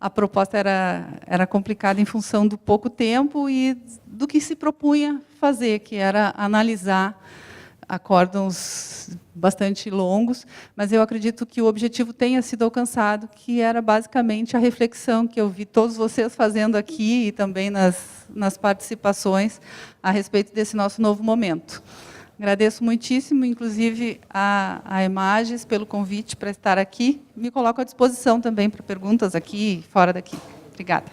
a proposta era complicada em função do pouco tempo e do que se propunha fazer, que era analisar acórdãos bastante longos, mas eu acredito que o objetivo tenha sido alcançado, que era basicamente a reflexão que eu vi todos vocês fazendo aqui e também nas participações a respeito desse nosso novo momento. Agradeço muitíssimo, inclusive, a Imagens pelo convite para estar aqui. Me coloco à disposição também para perguntas aqui e fora daqui. Obrigada.